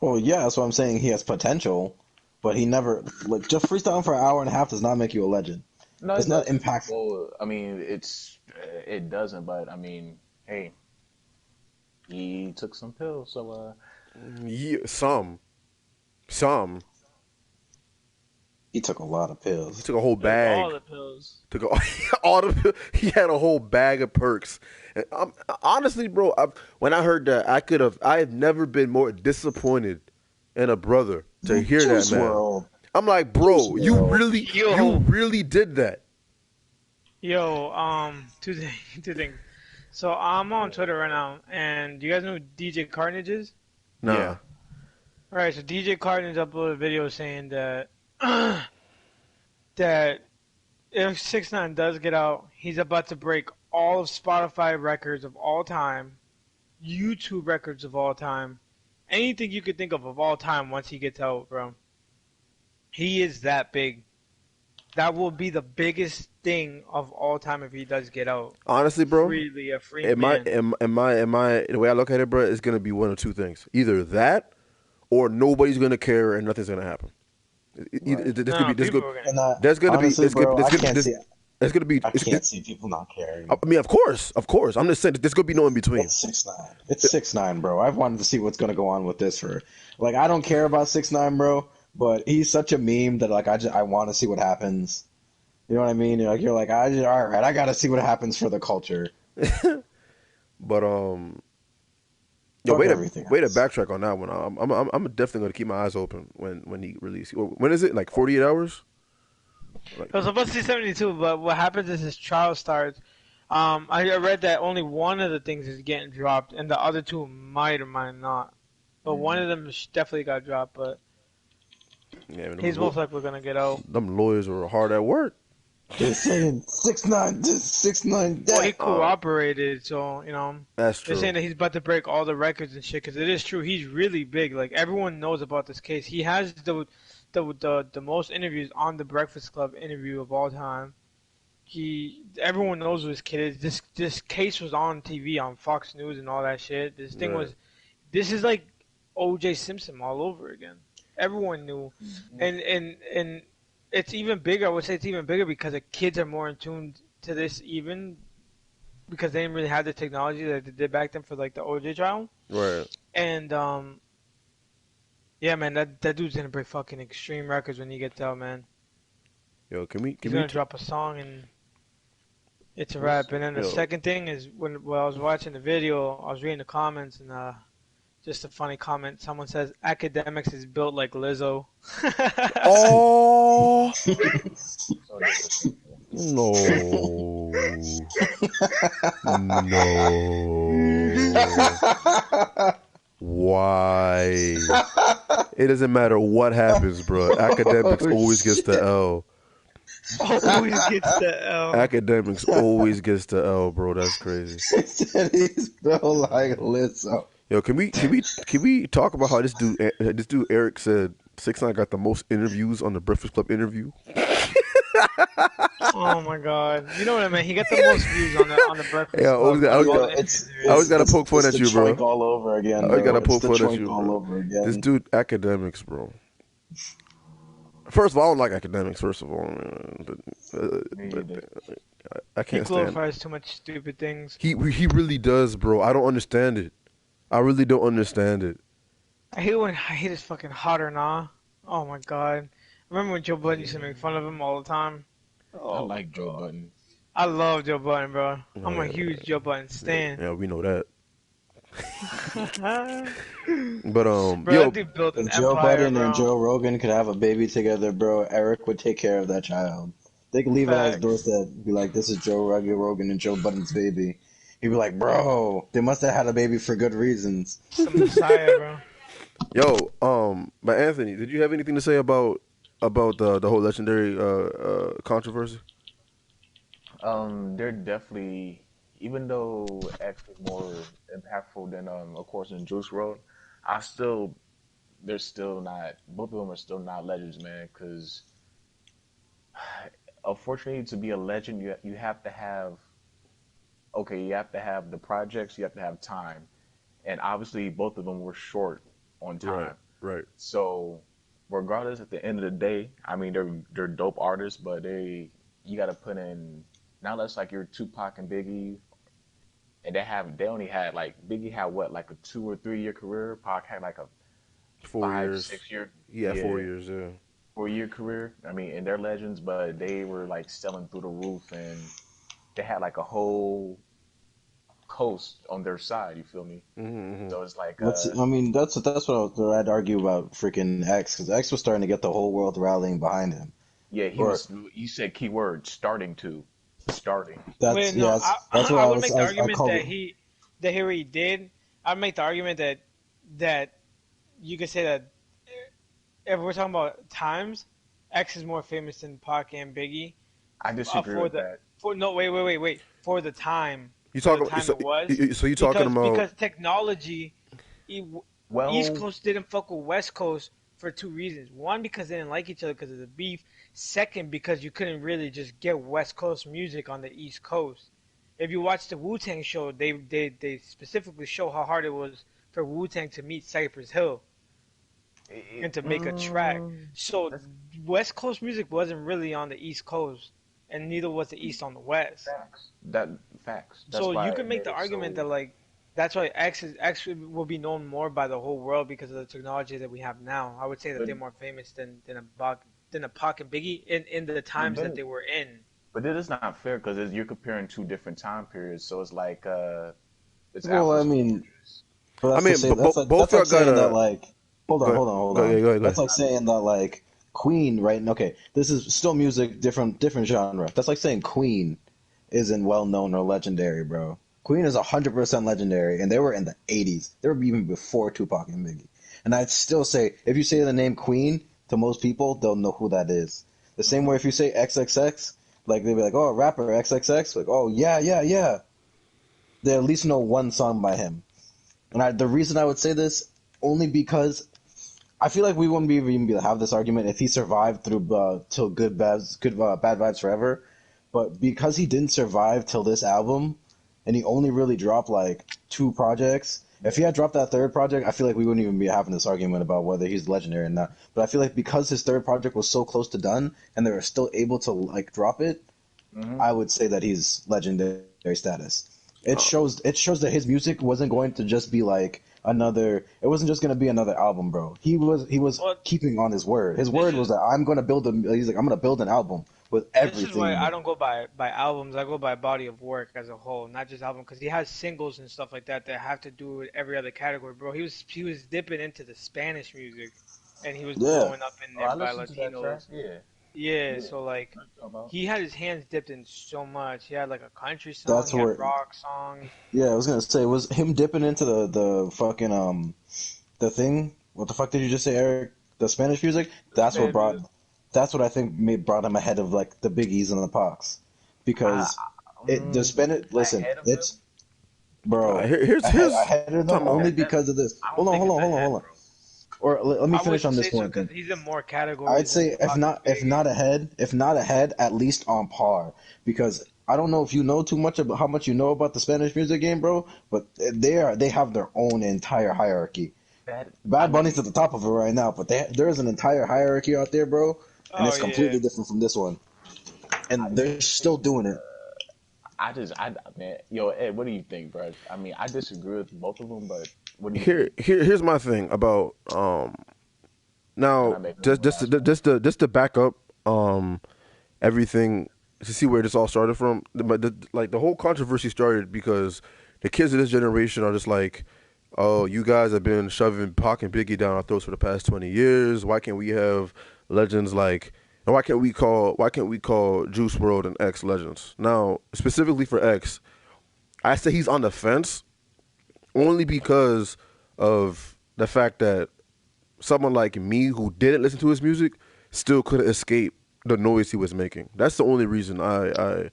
Well, yeah, that's what I'm saying. He has potential, but he never like just freestyling for an hour and a half does not make you a legend. No, It's it not doesn't. impactful. Well, I mean, it doesn't. But I mean, hey, he took some pills, so Yeah, some. He took a lot of He pills. took a whole Took all bag. the pills. Took all the. He had a whole bag of perks. And honestly, bro, when I heard that, I have never been more disappointed in a brother to hear Juice that, man. WRLD. I'm like, bro, Juice you WRLD. really did that. Yo, two things. So I'm on Twitter right now, and do you guys know who DJ Carnage is? Nah. Yeah. All right, so DJ Carnage uploaded a video saying that that if 6ix9ine does get out, he's about to break all of Spotify records of all time, YouTube records of all time, anything you could think of all time once he gets out, bro. He is that big. That will be the biggest thing of all time if he does get out. Honestly, bro, Freely, a free am man. the way I look at it, bro, it's gonna be one of two things: either that, or nobody's gonna care and nothing's gonna happen. And There's gonna honestly, be bro, I can't it's see people not caring. I mean, of course. I'm just saying there's gonna be no in between. It's 6ix9ine. It's 6ix9ine, bro. I've wanted to see what's gonna go on with this for, like, I don't care about 6ix9ine, bro, but he's such a meme that like I want to see what happens. You know what I mean? You're like all right, I gotta see what happens for the culture. But yo, Fuck way everything to else. backtrack on that one. I'm definitely gonna keep my eyes open when he releases. When is it? Like 48 hours? It was supposed to be 72, but what happens is his trial starts. I read that only one of the things is getting dropped, and the other two might or might not. But one of them definitely got dropped, but Yeah, man, he's most likely going to get out. them lawyers were hard at work. They're saying 6ix9ine this, 6ix9ine Well, he that. cooperated, so, you know. That's They're true. saying that he's about to break all the records and shit, because it is true. He's really big. Like, everyone knows about this case. He has the most interviews on the Breakfast Club interview of all time. Everyone knows who this kid is. This case was on TV on Fox News and all that shit. Right. This is like O.J. Simpson all over again. Everyone knew, and it's even bigger. I would say it's even bigger because the kids are more in tune to this, even because they didn't really have the technology that they did back then for like the O.J. trial. Right. And yeah, man, that dude's gonna break fucking extreme records when he gets out, man. Yo, He's gonna drop a song and it's a wrap. And then the Yo. second thing is when I was watching the video, I was reading the comments and just a funny comment. Someone says academics is built like Lizzo. Oh so no, no. Why? It doesn't matter what happens, bro. Academics always gets the L. Always gets the L. Academics always gets the L, bro. That's crazy. Said he's built like Lizzo. Yo, can we talk about how this dude Eric said 6ix9ine got the most interviews on the Breakfast Club interview? Oh my god! You know what I mean? He got the most views on the Breakfast Yeah, Club. I always All got- the It's interviews. I always gotta poke fun it's at the you, bro. Troink all over again. I always bro. gotta poke It's the fun at Troink you, all bro. over again. This dude academics, bro. First of all, I don't like academics. First of all, man. But I He can't stand. glorifies too much stupid things. He really does, bro. I don't understand it. I really don't understand it. I hate his fucking hot or nah. Oh my god! Remember when Joe Budden used to make fun of him all the time? I like Joe Budden. I love Joe Budden, bro. Oh, I'm a yeah. huge Joe Budden stan. Yeah, we know that. But Bro, yo, that dude built an If Joe empire, Budden bro. and Joe Rogan could have a baby together, bro, Eric would take care of that child. They could leave it at his Facts. doorstep, be like, "This is Joe Rogan and Joe Budden's baby." He'd be like, bro, they must have had a baby for good reasons. It's the Messiah, bro. Yo, but Anthony, did you have anything to say about the whole legendary controversy? They're definitely, even though X was more impactful than of course in Juice World, I still they're still not both of them are still not legends, man. Because unfortunately, to be a legend, you have to have okay, you have to have the projects, you have to have time, and obviously both of them were short on Right, time. right. So regardless, at the end of the day, I mean they're dope artists, but you got to put in now. That's like your Tupac and Biggie, and they only had like Biggie had what like a 2 or 3 year career. Pac had like a 5 4 years. 6 year, Yeah, yeah, 4 years. Yeah. 4 year career. I mean, and they're legends, but they were like selling through the roof, and they had like a whole coast on their side. You feel me? Mm-hmm. So it's like I mean, that's what I'd argue about freaking X, because X was starting to get the whole world rallying behind him. yeah, he Or was. You said keyword starting. that's Wait, yeah, no, that's what I would make the I argument called that it. he already did. I'd make the argument that you could say that if we're talking about times, X is more famous than Pac and Biggie. I disagree For with the that. for no wait for the time You for talk the about time it was so you talking about because technology e- East Well, Coast didn't fuck with West Coast for two reasons. One, because they didn't like each other because of the beef. Second, because you couldn't really just get West Coast music on the East Coast. If you watch the Wu Tang show, they specifically show how hard it was for Wu Tang to meet Cypress Hill and to make a track. So that's West Coast music wasn't really on the East Coast, and neither was the East on the West. facts. That facts. That's So why you it can make made the it argument so. that like that's why X will be known more by the whole world because of the technology that we have now. I would say that But they're more famous than a Pac and Biggie in the but times that then they were in. but then it's not fair because you're comparing two different time periods. So it's like it's Well, I apples and mean, oranges. but I that's to mean, say but both that's y'all like saying that gotta like go ahead. hold Go on. ahead, go ahead, go That's ahead. like saying that like Queen, right? Okay, this is still music, different genre. That's like saying Queen isn't well known or legendary, bro. Queen is 100% legendary, and they were in the 80s. They were even before Tupac and Biggie. And I'd still say, if you say the name Queen to most people, they'll know who that is. The same way if you say XXX, like they'll be like, oh, rapper XXX, like, oh yeah, yeah, yeah. They at least know one song by him. And the reason I would say this only because I feel like we wouldn't be even be able to have this argument if he survived through till Bad Vibes Forever, but because he didn't survive till this album, and he only really dropped like two projects. If he Yeah. had dropped that third project, I feel like we wouldn't even be having this argument about whether he's legendary or not. But I feel like because his third project was so close to done, and they were still able to like drop it, hmm I would say that he's legendary status. Uh, It shows that his music wasn't going to just be like another. It wasn't just going to be another album, bro. He was Well, keeping on his word. His this word was is that I'm going to build a. He's like I'm going to build an album with this is why everything in I it. don't go by albums. I go by body of work as a whole, not just album. Because he has singles and stuff like that that have to do with every other category, bro. He was dipping into the Spanish music, and he was Yeah, blowing up in Oh, there I by listened to that track. Latinos. Yeah, Yeah, yeah. so like What you talking about? he had his hands dipped in so much. He had like a country song, that's he had where. rock songs. Yeah, I was gonna say it was him dipping into the fucking the thing. What the fuck did you just say, Eric? The Spanish music. That's what Spanish brought. music. That's what I think brought him ahead of like the Biggies and the Pacs, I, because the Spanish. Listen, ahead of them. it's bro here's ahead of them time only out. because of this. I Hold don't on, think hold it's on, hold on, ahead, hold on. bro. Or let me I finish wouldn't on this say so one because thing. he's in more I'd categories than say Pac and Biggie. if not ahead, at least on par. Because I don't know if you know too much about how much you know about the Spanish music game, bro. But they have their own entire hierarchy. That I Bad Bunny's mean, at the top of it right now, but there is an entire hierarchy out there, bro, and Oh it's yeah. completely different from this one. I And they're still think doing it. I man, yo, Ed, what do you think, bro? I mean, I disagree with both of them, but what do you think? Here's my thing about And now I make one last one. just to back up everything to see where this all started from. But like the whole controversy started because the kids of this generation are just like, oh, you guys have been shoving Pac and Biggie down our throats for the past 20 years. Why can't we have legends like? And why can't we call Juice World and X legends? Now, specifically for X, I say he's on the fence only because of the fact that someone like me who didn't listen to his music still couldn't escape the noise he was making. That's the only reason I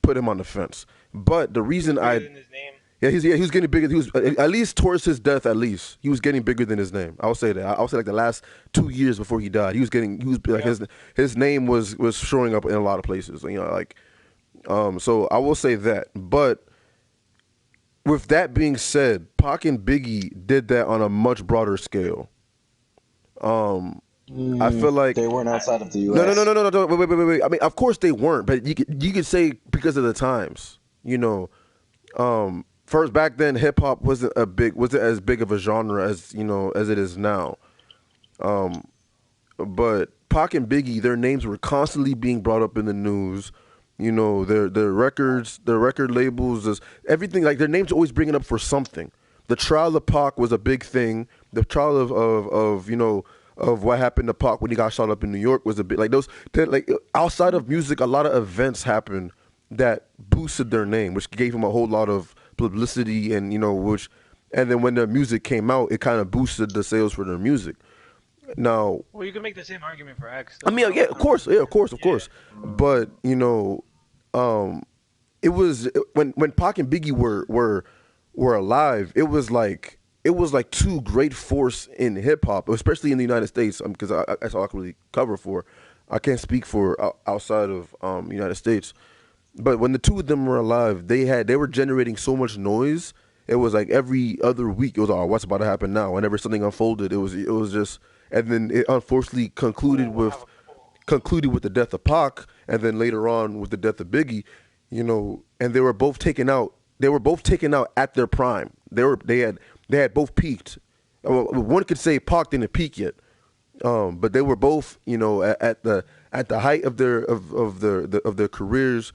put him on the fence. But the He was reason bigger I than his name. he was getting bigger. He was at least towards his death. At least he was getting bigger than his name. I'll say that. I'll say like the last 2 years before he died, he was like Yeah. his name was showing up in a lot of places. Like so I will say that. But with that being said, Pac and Biggie did that on a much broader scale. I feel like They weren't outside of the no, U.S. no, wait. I mean, of course they weren't, but you could say because of the times, first back then hip hop wasn't as big of a genre as as it is now. But Pac and Biggie, their names were constantly being brought up in the news. Their records, their record labels, everything, like their names are always bringing up for something. The trial of Pac was a big thing. The trial of what happened to Pac when he got shot up in New York was a bit like like outside of music, a lot of events happened that boosted their name, which gave him a whole lot of publicity, and and then when their music came out, it kind of boosted the sales for their music. Now, Well, you can make the same argument for X. I mean, yeah, of course, of course. But it was when Pac and Biggie were alive. It was like two great force in hip hop, especially in the United States. Because that's all I can really cover for. I can't speak for outside of United States. But when the two of them were alive, they were generating so much noise. It was like every other week, it was, oh, what's about to happen now? Whenever something unfolded, it was just, and then it unfortunately concluded with the death of Pac, and then later on with the death of Biggie, and they were both taken out. They were both taken out at their prime. They had both peaked. One could say Pac didn't peak yet, but they were both at the height of their careers,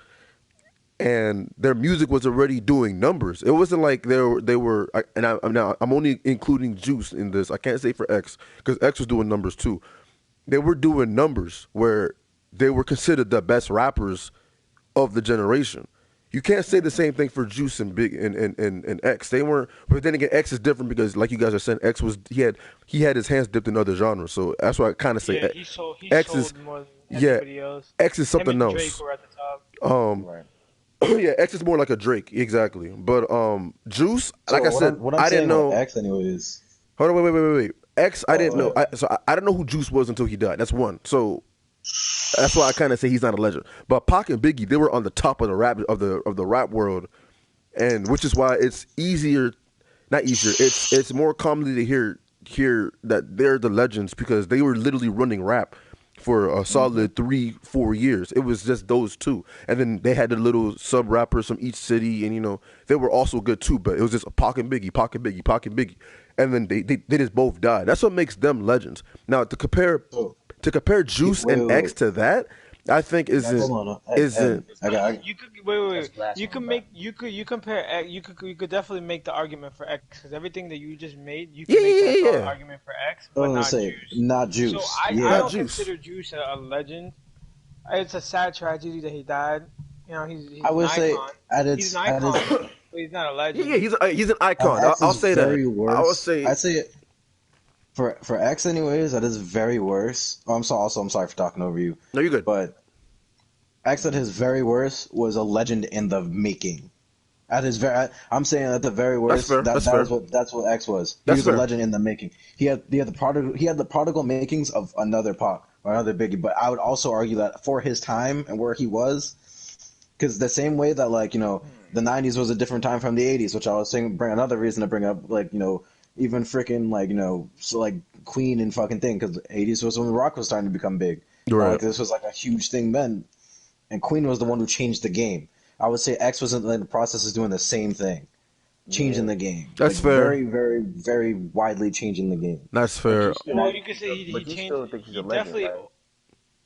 and their music was already doing numbers. It wasn't like they were. I'm only including Juice in this. I can't say for X because X was doing numbers too. They were doing numbers where they were considered the best rappers of the generation. You can't say the same thing for Juice and Big and X. They weren't, but then again, X is different because, like you guys are saying, X was he had his hands dipped in other genres. So that's why I kind of say Yeah, he sold X is more than yeah, everybody else. X is Him something and Drake else. were at the top. Right. Yeah, X is more like a Drake, exactly. But Juice, So like I said, what I'm I didn't saying about know. X, anyways. Hold on, wait. X, I didn't know. Oh, I didn't know who Juice was until he died. That's one. So that's why I kind of say he's not a legend. But Pac and Biggie, they were on the top of the rap world, and which is why it's easier, not easier. It's more commonly to hear that they're the legends because they were literally running rap for a solid 3-4 years. It was just those two, and then they had the little sub rappers from each city, and they were also good too. But it was just Pac and Biggie, Pac and Biggie, Pac and Biggie, and then they just both died. That's what makes them legends. Now oh, to compare Juice wait, and wait, X wait. to that, I think Hold on. isn't. You could wait. That's glass You on could the make back. you compare you could definitely make the argument for X because everything that you just made you Yeah, can make yeah, that yeah, solid yeah. argument for X, I but was gonna not say Juice. not So Juice. I Not don't Yeah. Juice. consider Juice a legend. It's a sad tragedy that he died. He's I an would say icon. at He's its an at its icon, but he's not a Yeah, legend. yeah. He's an at icon. I'll X's say that. very I would worst. say I'd say for X anyways, at his very worst. Oh, I'm sorry for talking over you, no. You're good. but X at his very worst was a legend in the making. At his very, I'm saying at the very That's worst, fair. that That's that fair. is that's what X was. He That's was a fair. legend in the making. He had the prodigal makings of another Pac or another Biggie. But I would also argue that for his time and where he was, because the same way that the '90s was a different time from the '80s, which I was saying bring another reason to bring up even freaking so like Queen and fucking thing because the '80s was when rock was starting to become big. Right. Like this was like a huge thing then, and Queen was the one who changed the game. I would say X was in the process of doing the same thing, changing the game, That's like fair. very, very, very widely changing the game. That's But fair. you still, Well, you could say he but you changed. still think he's He a legend, definitely.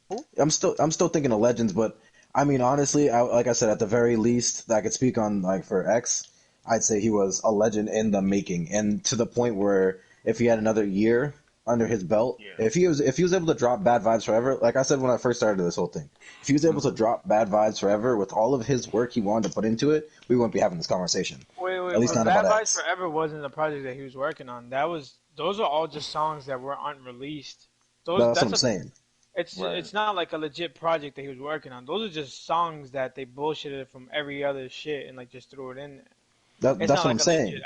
right? I'm still thinking of legends, but I mean honestly, like I said, at the very least that I could speak on like for X, I'd say he was a legend in the making, and to the point where if he had another year, under his belt, Yeah. if he was able to drop Bad Vibes Forever, like I said when I first started this whole thing, if he was able to drop Bad Vibes Forever with all of his work he wanted to put into it, we wouldn't be having this conversation. At least But not Bad about Vibes X. Forever wasn't the project that he was working on. Those are all just songs that were unreleased. That's what That's I'm a saying. Right. it's not like a legit project that he was working on. Those are just songs that they bullshitted from every other shit and like just threw it in there. It's That's not what I'm like a legit saying. album.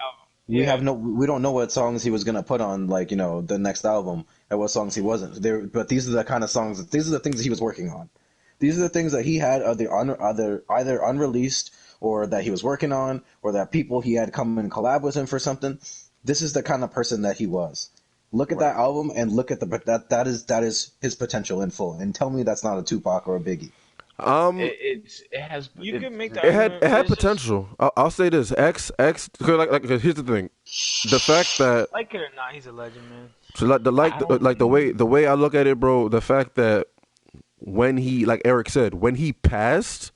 Yeah. We don't know what songs he was gonna put on, like, the next album, and what songs he wasn't there. But these are the kind of songs, these are the things that he was working on. These are the things that he had either unreleased, or that he was working on, or that people he had come and collab with him for something. This is the kind of person that he was. Look at Right. that album and look at that is his potential in full. And tell me that's not a Tupac or a Biggie. It has You it, can make the It had argument, it but had it's just potential. I'll say this: X. Cause cause here's the thing: the fact that like it or not, he's a legend, man. so I don't like the way I look at it, bro. The fact that when he, like Eric said, when he passed,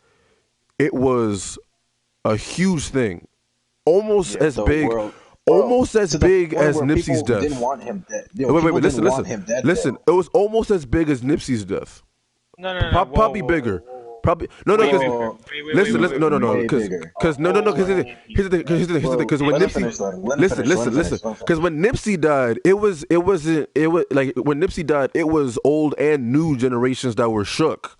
it was a huge thing, almost Yeah, as the big, world, bro, almost as to the big point as where Nipsey's people didn't death. want him dead. Wait, People listen, didn't want him dead, listen. bro. It was almost as big as Nipsey's death. No. Probably bigger. Probably no, Way because bigger. Bro, listen, no, way bigger. because no, because here's the thing, Bro, because when let him Nipsey, finish, let him finish, let him listen, finish, let him because finish. when Nipsey died, it was like when Nipsey died, it was old and new generations that were shook.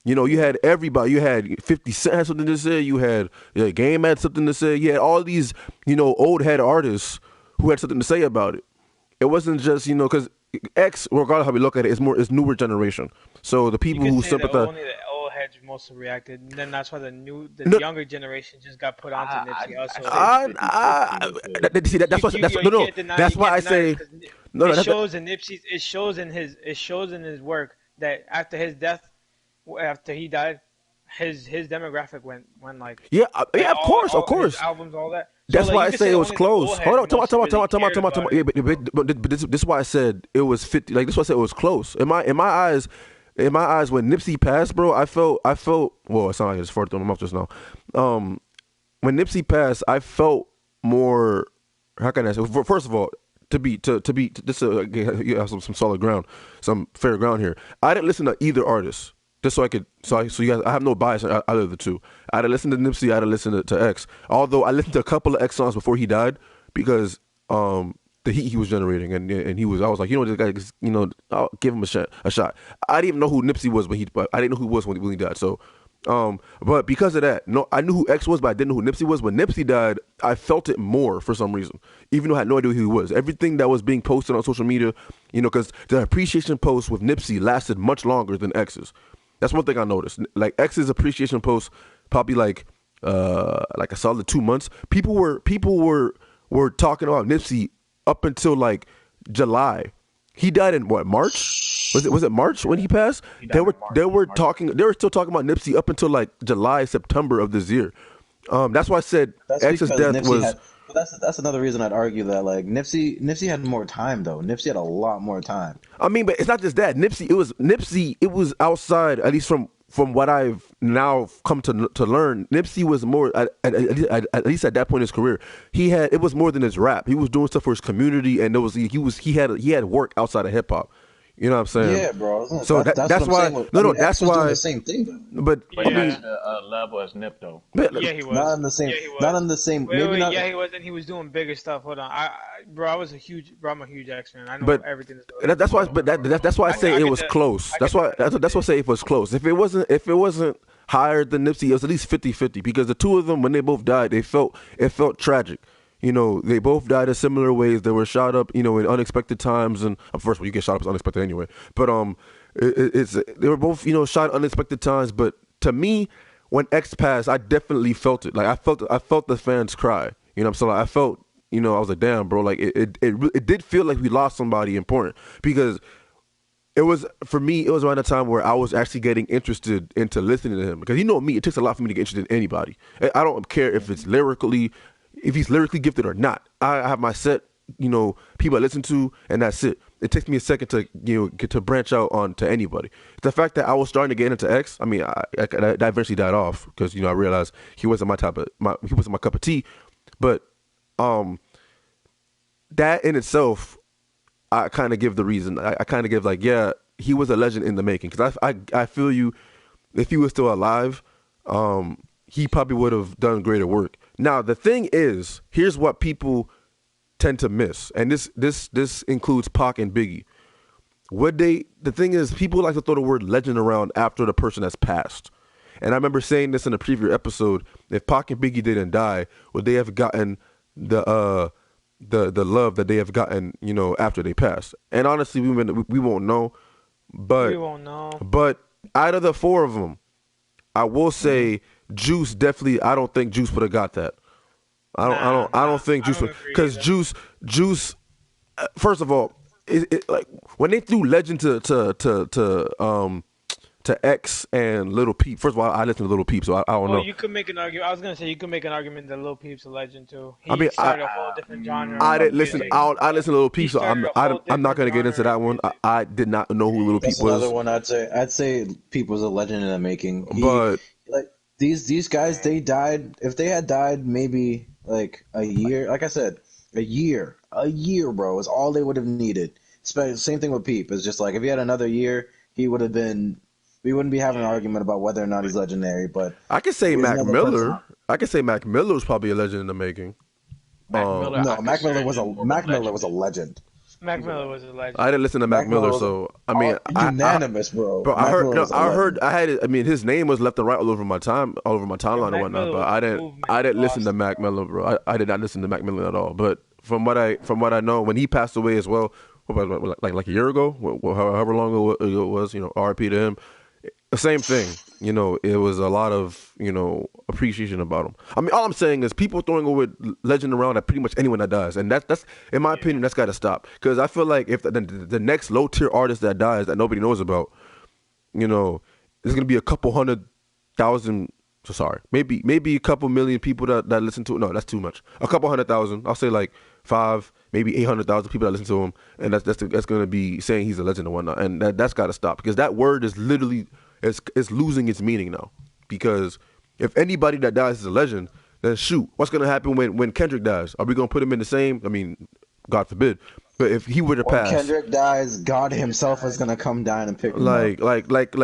You had everybody. You had 50 Cent had something to say. You had Game had something to say. You had all these, old head artists who had something to say about it. It wasn't just, because X, regardless of how we look at it, it's newer generation. So the You people could who say that sympathize. only the old heads mostly reacted, and then that's why the No, younger generation just got put onto Nipsey I also. say it's 50-50 because see, that's what that's You no. can't deny That's why I it say because no. it shows in Nipsey's it shows in his work that after his death, after he died, his demographic went Yeah, like yeah, of all his course. albums, all that. So That's like why you I could say say it that was only the close. old Hold heads on, talk mostly really cared about. about Yeah, it. but this is why I said it was 50. Like this is why I said it was close. In my eyes, when Nipsey passed, bro, I felt. Well, it sounded like it's farted through my mouth just now. Um, when Nipsey passed, I felt more. How can I say? First of all, to be just you have some solid ground, some fair ground here. I didn't listen to either artist. Just so I could, so you guys, I have no bias on either of the two. I had listened to Nipsey, I had listened to X. Although I listened to a couple of X songs before he died because the heat he was generating, and I was like, this guy, I'll give him a shot. I didn't even know who Nipsey was but I didn't know who he was when he died. So, but because of that, no, I knew who X was, but I didn't know who Nipsey was. When Nipsey died, I felt it more for some reason, even though I had no idea who he was. Everything that was being posted on social media, because the appreciation post with Nipsey lasted much longer than X's. That's one thing I noticed. Like X's appreciation post, probably like a solid 2 months. People were talking about Nipsey up until like July. He died in what, March? Was it March when he passed? he died in March. They were March. still talking about Nipsey up until like July, September of this year. That's why I said That's X's because death Nipsey was. had. But that's another reason I'd argue that like Nipsey had more time though. Nipsey had a lot more time. I mean, but it's not just that. Nipsey. It was outside, at least from what I've now come to learn. Nipsey was more at least at that point in his career. It was more than his rap. He was doing stuff for his community, and he had work outside of hip hop. You know what I'm saying? Yeah, bro. So that's what why. I'm saying. That's X was doing why. the same thing though. But But I Yeah. mean, not to the level as Nip though. Yeah, he was. Not on the same. Yeah, he was. Not on the same. Wait, Maybe not. yeah, he was, and he was doing bigger stuff. Hold on, bro, I'm a huge X fan. I know But everything. That's that's why. But that's why I say it was close. That's why I say it was close. If it wasn't higher than Nipsey, it was at least 50-50 because the two of them, when they both died, it felt tragic. They both died in similar ways. They were shot up, in unexpected times. And first of all, you get shot up as unexpected anyway. But they were both, shot at unexpected times. But to me, when X passed, I definitely felt it. Like I felt the fans cry. So like, I felt, I was like, damn, bro. Like it did feel like we lost somebody important because it was, for me, it was around the time where I was actually getting interested into listening to him because me, it takes a lot for me to get interested in anybody. I don't care if he's lyrically gifted or not. I have my set, people I listen to, and that's it. It takes me a second to get to branch out on to anybody. The fact that I was starting to get into X, I mean, that eventually died off because I realized he wasn't my cup of tea. But that in itself I kind of give the reason. I kind of give like, yeah, he was a legend in the making. Because I feel you, if he was still alive, he probably would have done greater work. Now the thing is, here's what people tend to miss, and this includes Pac and Biggie. The thing is, people like to throw the word legend around after the person has passed. And I remember saying this in a previous episode. If Pac and Biggie didn't die, would they have gotten the love that they have gotten, after they passed? And honestly, we won't know. We But won't know. but out of the four of them, I will say Juice definitely. I don't think Juice would have got that. I don't think I Juice don't would, agree because either. Juice. First of all, like when they threw Legend to X and Little Peep. First of all, I listen to Little Peep, so I don't Well, know. you could make an argument. I was gonna say you could make an argument that Lil Peep's a legend too. I He mean, started a whole different genre I of didn't listen. music. I listen to Little He Peep, so started a whole I'm not different gonna get into genre that of one. music. I did not know who Little Peep That's another was, one I'd say Peep was a legend in the making. He but like these guys, they died. If they had died maybe like a year, like I said, a year, bro, is all they would have needed. Same thing with Peep. It's just like if he had another year, he would have been. We wouldn't be having an argument about whether or not he's legendary. But I could say here's Mac another person. Miller. I could say Mac Miller was probably a legend in the making. Mac Miller, I No, Mac Miller consider was a him more of Mac Miller was a legend. legend. Mac Miller was a legend. I didn't listen to Mac Mac Miller Miller, was so I mean, unanimous, bro. But I Mac heard, Miller no, was a I heard, legend. I had it. I mean, his name was left and right all over my timeline and Mac whatnot. Miller But was I a didn't, movement I in didn't listen to Boston, Mac bro. Miller, bro. I did not listen to Mac Miller at all. But from what I know, when he passed away as well, like a year ago, however long ago it was, R.I.P. to him. The same thing, it was a lot of, appreciation about him. I mean, all I'm saying is people throwing away legend around at pretty much anyone that dies. And that's in my opinion, that's got to stop. Because I feel like if the next low tier artist that dies that nobody knows about, there's going to be a couple 100,000, so sorry, maybe a couple million people that listen to it. No, that's too much. A couple 100,000. I'll say like 5, maybe 800,000 people that listen to him. And that's going to be saying he's a legend and whatnot. And that's got to stop because that word is literally, it's losing its meaning now. Because if anybody that dies is a legend, then shoot, what's gonna happen when Kendrick dies? Are we gonna put him in the same? I mean, God forbid. But if he were to When pass, Kendrick dies, God himself is gonna come down and pick him up.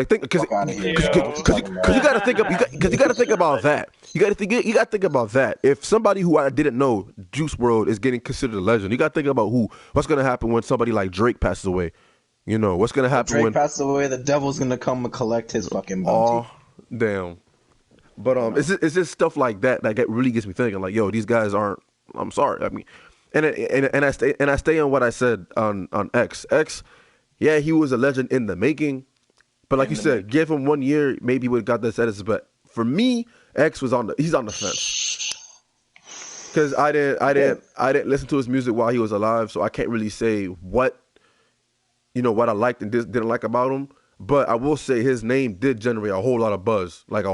think because Fuck outta here. Yeah. you got to think about that. You got to think about that. If somebody who I didn't know, Juice World, is getting considered a legend, you got to think about what's gonna happen when somebody like Drake passes away. What's gonna happen Drake when? passed away, the devil's gonna come and collect his fucking bounty. Oh, damn. But it's just stuff like that really gets me thinking. Like, yo, these guys aren't. I'm sorry. I mean, and I stay on what I said on X. X, yeah, he was a legend in the making. But like you said, give him 1 year, maybe he would have got the status. But for me, X he's on the fence. Because I didn't listen to his music while he was alive, so I can't really say what I liked and didn't like about him. But I will say his name did generate a whole lot of buzz, like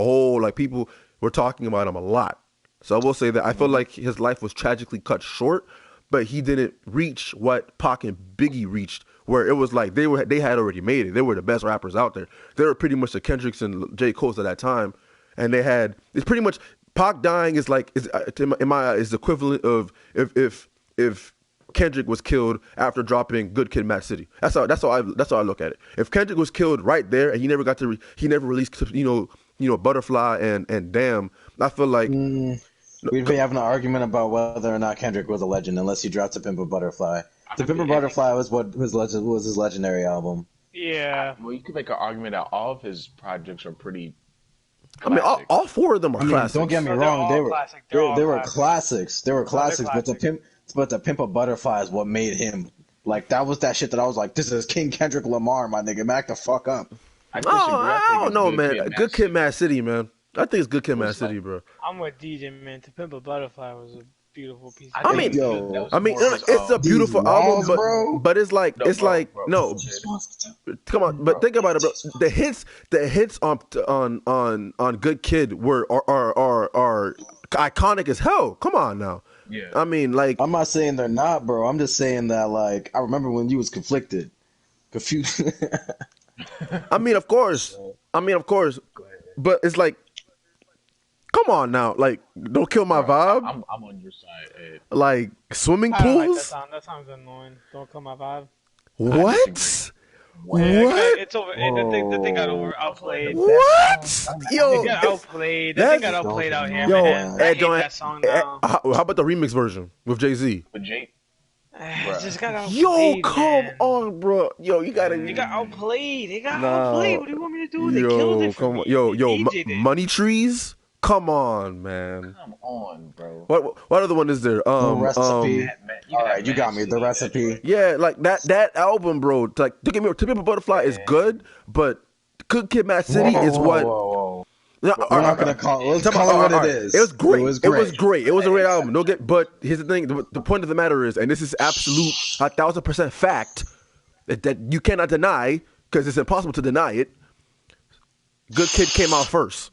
people were talking about him a lot. So I will say that I feel like his life was tragically cut short, but he didn't reach what Pac and Biggie reached, where it was like they had already made it. They were the best rappers out there. They were pretty much the Kendricks and J. Cole's at that time, and it's pretty much Pac dying is like in my eye is the equivalent of if Kendrick was killed after dropping Good Kid, Mad City. That's how I look at it. If Kendrick was killed right there and he never released Butterfly and Damn, I feel like We'd be having an argument about whether or not Kendrick was a legend unless he dropped To Pimp a Butterfly. To Pimp a Butterfly was his legendary album. Yeah. Well, you could make an argument that all of his projects are pretty I mean classic. all four of them are classics. Don't get me No, they're wrong, all they were classic. They're all they were classic. classics. They were classics, but classic. To Pimp a Butterfly is what made him like that was that shit that I was like, this is King Kendrick Lamar, my nigga. Back the fuck up. I disagree. I think don't it's know, Good man. Kid, Good Kid, Mad City, man. I think it's Good Kid, Mad City, bro. I'm with DJ, man. To Pimp a Butterfly was a beautiful piece. I mean, think yo, that was I mean, more of his, it's a beautiful These album, laws, bro. but it's like bro. no. Come on, but think about it, bro. The hits on Good Kid are iconic as hell. Come on now. Yeah. I mean, like, I'm not saying they're not, bro. I'm just saying that like I remember when you was confused. I mean, of course, but it's like, come on now, like, don't kill my vibe. I'm on your side, Ed. Like swimming I don't like that pools. sound. That sounds annoying. Don't kill my vibe. I disagree. What? What? Yeah, What? it's over. The thing got over That's one of the outplayed. best songs. What? It Yo, got outplayed. That thing got that's Don't outplayed say out here, no, yo. man. man. I Ed, hate don't. that song now. How about the remix version with Jay Z? But Jake, It bruh, just got Yo, outplayed, come man. on, bro. Yo, you It gotta. got outplayed. It got Nah. outplayed. What do you want me to do? They killed Yo, it for come on. me. Yo, They yo, DJ'd it. money trees. Come on, man. come on, bro. What other one is there? The recipe. You All can have right, you got Mad me. The City, recipe. Detroit. Yeah, like that album, bro. Like, don't get me wrong, To Pimp a Butterfly is good, but Good Kid, Mad Whoa, City is whoa, what. whoa. No, But We're all not right, gonna call. Let's Tell me- call it what all it right. is. It was great. It was It was great. great. It was a great album. Don't get. But here's the thing. The point of the matter is, and this is absolute 1,000% fact that you cannot deny because it's impossible to deny it. Good Kid came out first.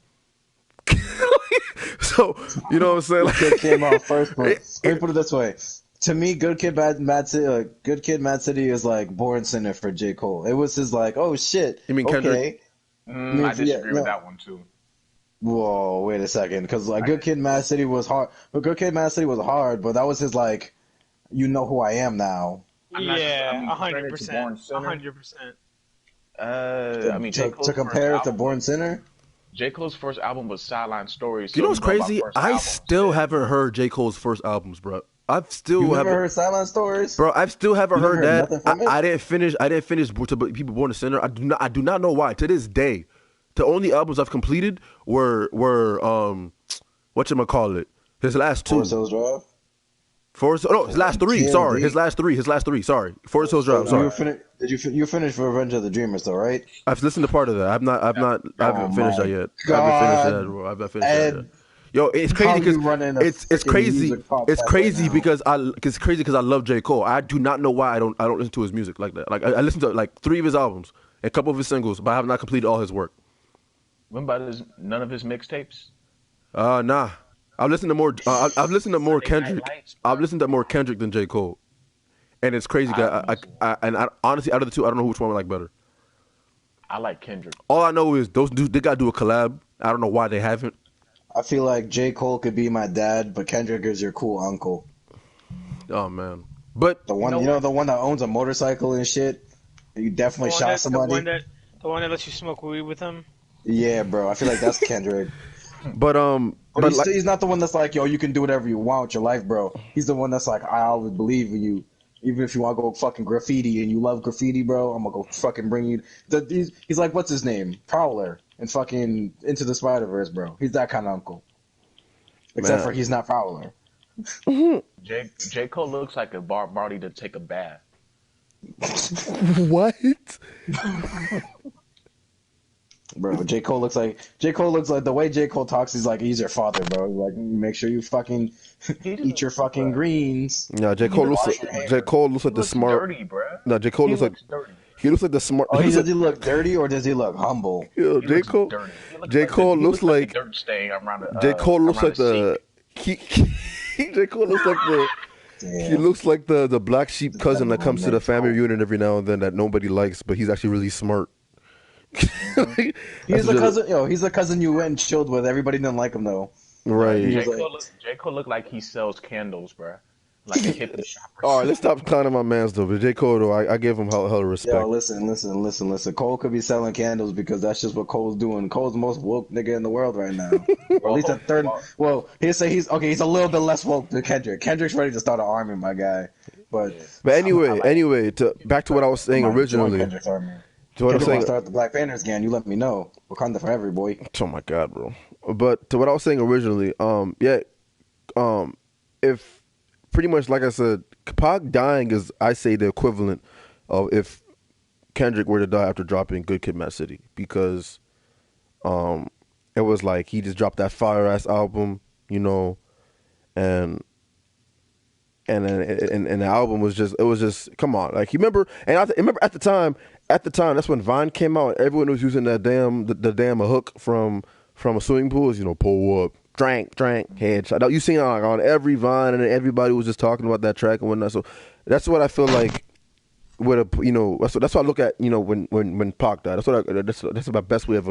So you know what I'm saying? Good Kid came out first, but It- let me put it this way. To me, Mad City, Good Kid, Mad City is like Born Sinner for J. Cole. It was his like, oh shit. You mean Kendrick? Okay. I disagree with no. that one too. Whoa, wait a second, because like Good Kid, Mad City was hard. But Good Kid, Mad City was hard, but that was his like, you know who I am now. I'm not sure. I Yeah, mean, compared it to Born 100%. Sinner, 100%. I mean, J. Cole's To compare it first to album Born Sinner. J. Cole's first album was Sideline Stories. You know what's so we go by crazy? first I albums. still haven't heard J. Cole's first albums, bro. I've still You never haven't. heard Silent Stories? Bro, I still haven't You never heard heard that. nothing from it? I didn't finish. People Born a Sinner. I do not know why. To this day, the only albums I've completed were whatchamacallit, his last two. Forest Hills Drive. His last three. TMD. Sorry, his last three. Sorry, Forest Hills Drive. Sorry, You finished Revenge of the Dreamers though, right? I've listened to part of that. I haven't finished my that yet. I God. haven't finished that, bro. I haven't finished that Ed, yet. Yo, it's how crazy you running a because it's freaking crazy. music podcast It's crazy right now? because I love J. Cole. I do not know why I don't listen to his music like that. Like I listen to like 3 of his albums and a couple of his singles, but I have not completed all his work. What about none of his mixtapes? Nah. I've listened to more. I've listened to more Sunday Night Kendrick. Lights, bro. I've listened to more Kendrick than J. Cole, and it's crazy. 'Cause honestly, out of the two, I don't know which one I like better. I like Kendrick. All I know is those dudes, they gotta do a collab. I don't know why they haven't. I feel like J. Cole could be my dad, but Kendrick is your cool uncle. Oh man, but The one, know you know, what? the one that owns a motorcycle and shit. You definitely shot The somebody. the one that lets you smoke weed with him. Yeah, bro. I feel like that's Kendrick. but But like, he's not the one that's like, yo, you can do whatever you want with your life, bro. He's the one that's like, I always believe in you. Even if you want to go fucking graffiti and you love graffiti, bro, I'm gonna go fucking bring you. He's like, what's his name? Prowler and fucking Into the Spider-Verse, bro. He's that kind of uncle. Except Man. for he's not Prowler. J. Cole looks like a Barty to take a bath. what? Bro, J. Cole looks like the way J. Cole talks. He's your father, bro. Like, make sure you fucking eat your fucking greens. Yeah, J. Cole looks like the Looks smart. dirty, bruh. No, J. Cole He looks like looks dirty. he looks like the smart. Oh, he looks does like, he look dirty or does he look humble? yo, He J. looks Cole. dirty. He J. Cole he looks like a dirt stain around the. J. Cole looks around like the. J. Cole looks like the. He Damn. looks like the black sheep cousin that comes to the Next family Cole. reunion every now and then that nobody likes, but he's actually really smart. He's the cousin. Yo, he's the cousin you went and chilled with. Everybody didn't like him though. Right. He J. was like- Cole look like he sells candles, bruh. Like a hippie shopper. All right, let's stop clowning my man's though. But J. Cole, though, I give him hella respect. Yo, listen. Cole could be selling candles because that's just what Cole's doing. Cole's the most woke nigga in the world right now. Or at least a third. Well, he's a little bit less woke than Kendrick. Kendrick's ready to start an army, my guy. But Anyway, back to what I was saying I'm gonna join originally. Kendrick's army. To what I was Kendrick saying. wants to start the Black Panthers again. You let me know. Wakanda forever, boy. Oh my god, bro. But to what I was saying originally, if pretty much like I said, Pac dying is, I say, the equivalent of if Kendrick were to die after dropping Good Kid, Mad City, because it was like he just dropped that fire ass album, you know, and the album was just come on, like you remember, and I remember at the time that's when Vine came out. Everyone was using that the damn hook from a swimming pool, is, you know, pull up, drank, headshot. You seen it on every Vine, and everybody was just talking about that track and whatnot. So that's what I feel like. That's what I look at. You know, when Pac died, that's my best way of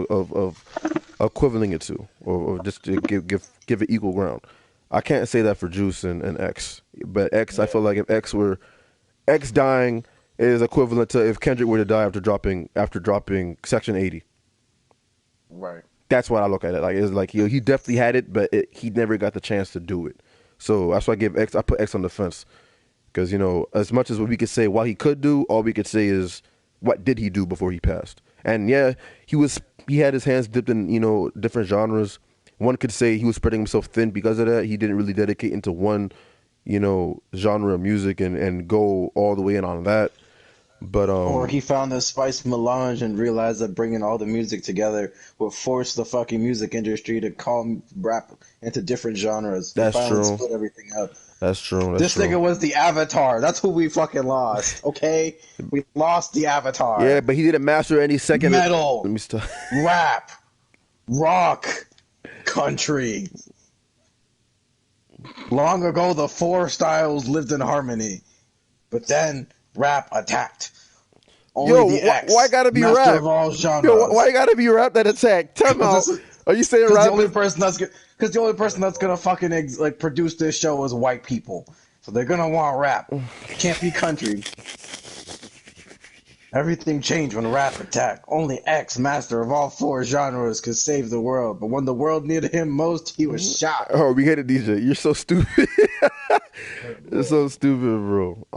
equivaling it to, or just to give it equal ground. I can't say that for Juice and X, but X, I feel like if X dying, is equivalent to if Kendrick were to die after dropping Section 80. Right. That's what I look at it like. It's like he definitely had it, but he never got the chance to do it. So that's why I put X on the fence, because as much as what we could say what he could do, all we could say is what did he do before he passed. And yeah, he had his hands dipped in different genres. One could say he was spreading himself thin because of that. He didn't really dedicate into one genre of music and go all the way in on that. But Or he found the spice melange and realized that bringing all the music together would force the fucking music industry to call rap into different genres. He That's finally true. split everything up. That's true. This nigga was the Avatar. That's who we fucking lost. Okay, we lost the Avatar. Yeah, but he didn't master any second. Metal, Let me stop. rap, rock, country. Long ago, the four styles lived in harmony, but then rap attacked. Only the X, why gotta be master rap? of all genres. Yo, why gotta be rap that attack? Tell me out. Are you saying Because rap? the only person that's gonna fucking produce this show is white people, so they're gonna want rap. Can't be country. Everything changed when rap attacked. Only X, master of all four genres, could save the world. But when the world needed him most, he was shot. Oh, we hit it, DJ. You're so stupid. You're so stupid, bro.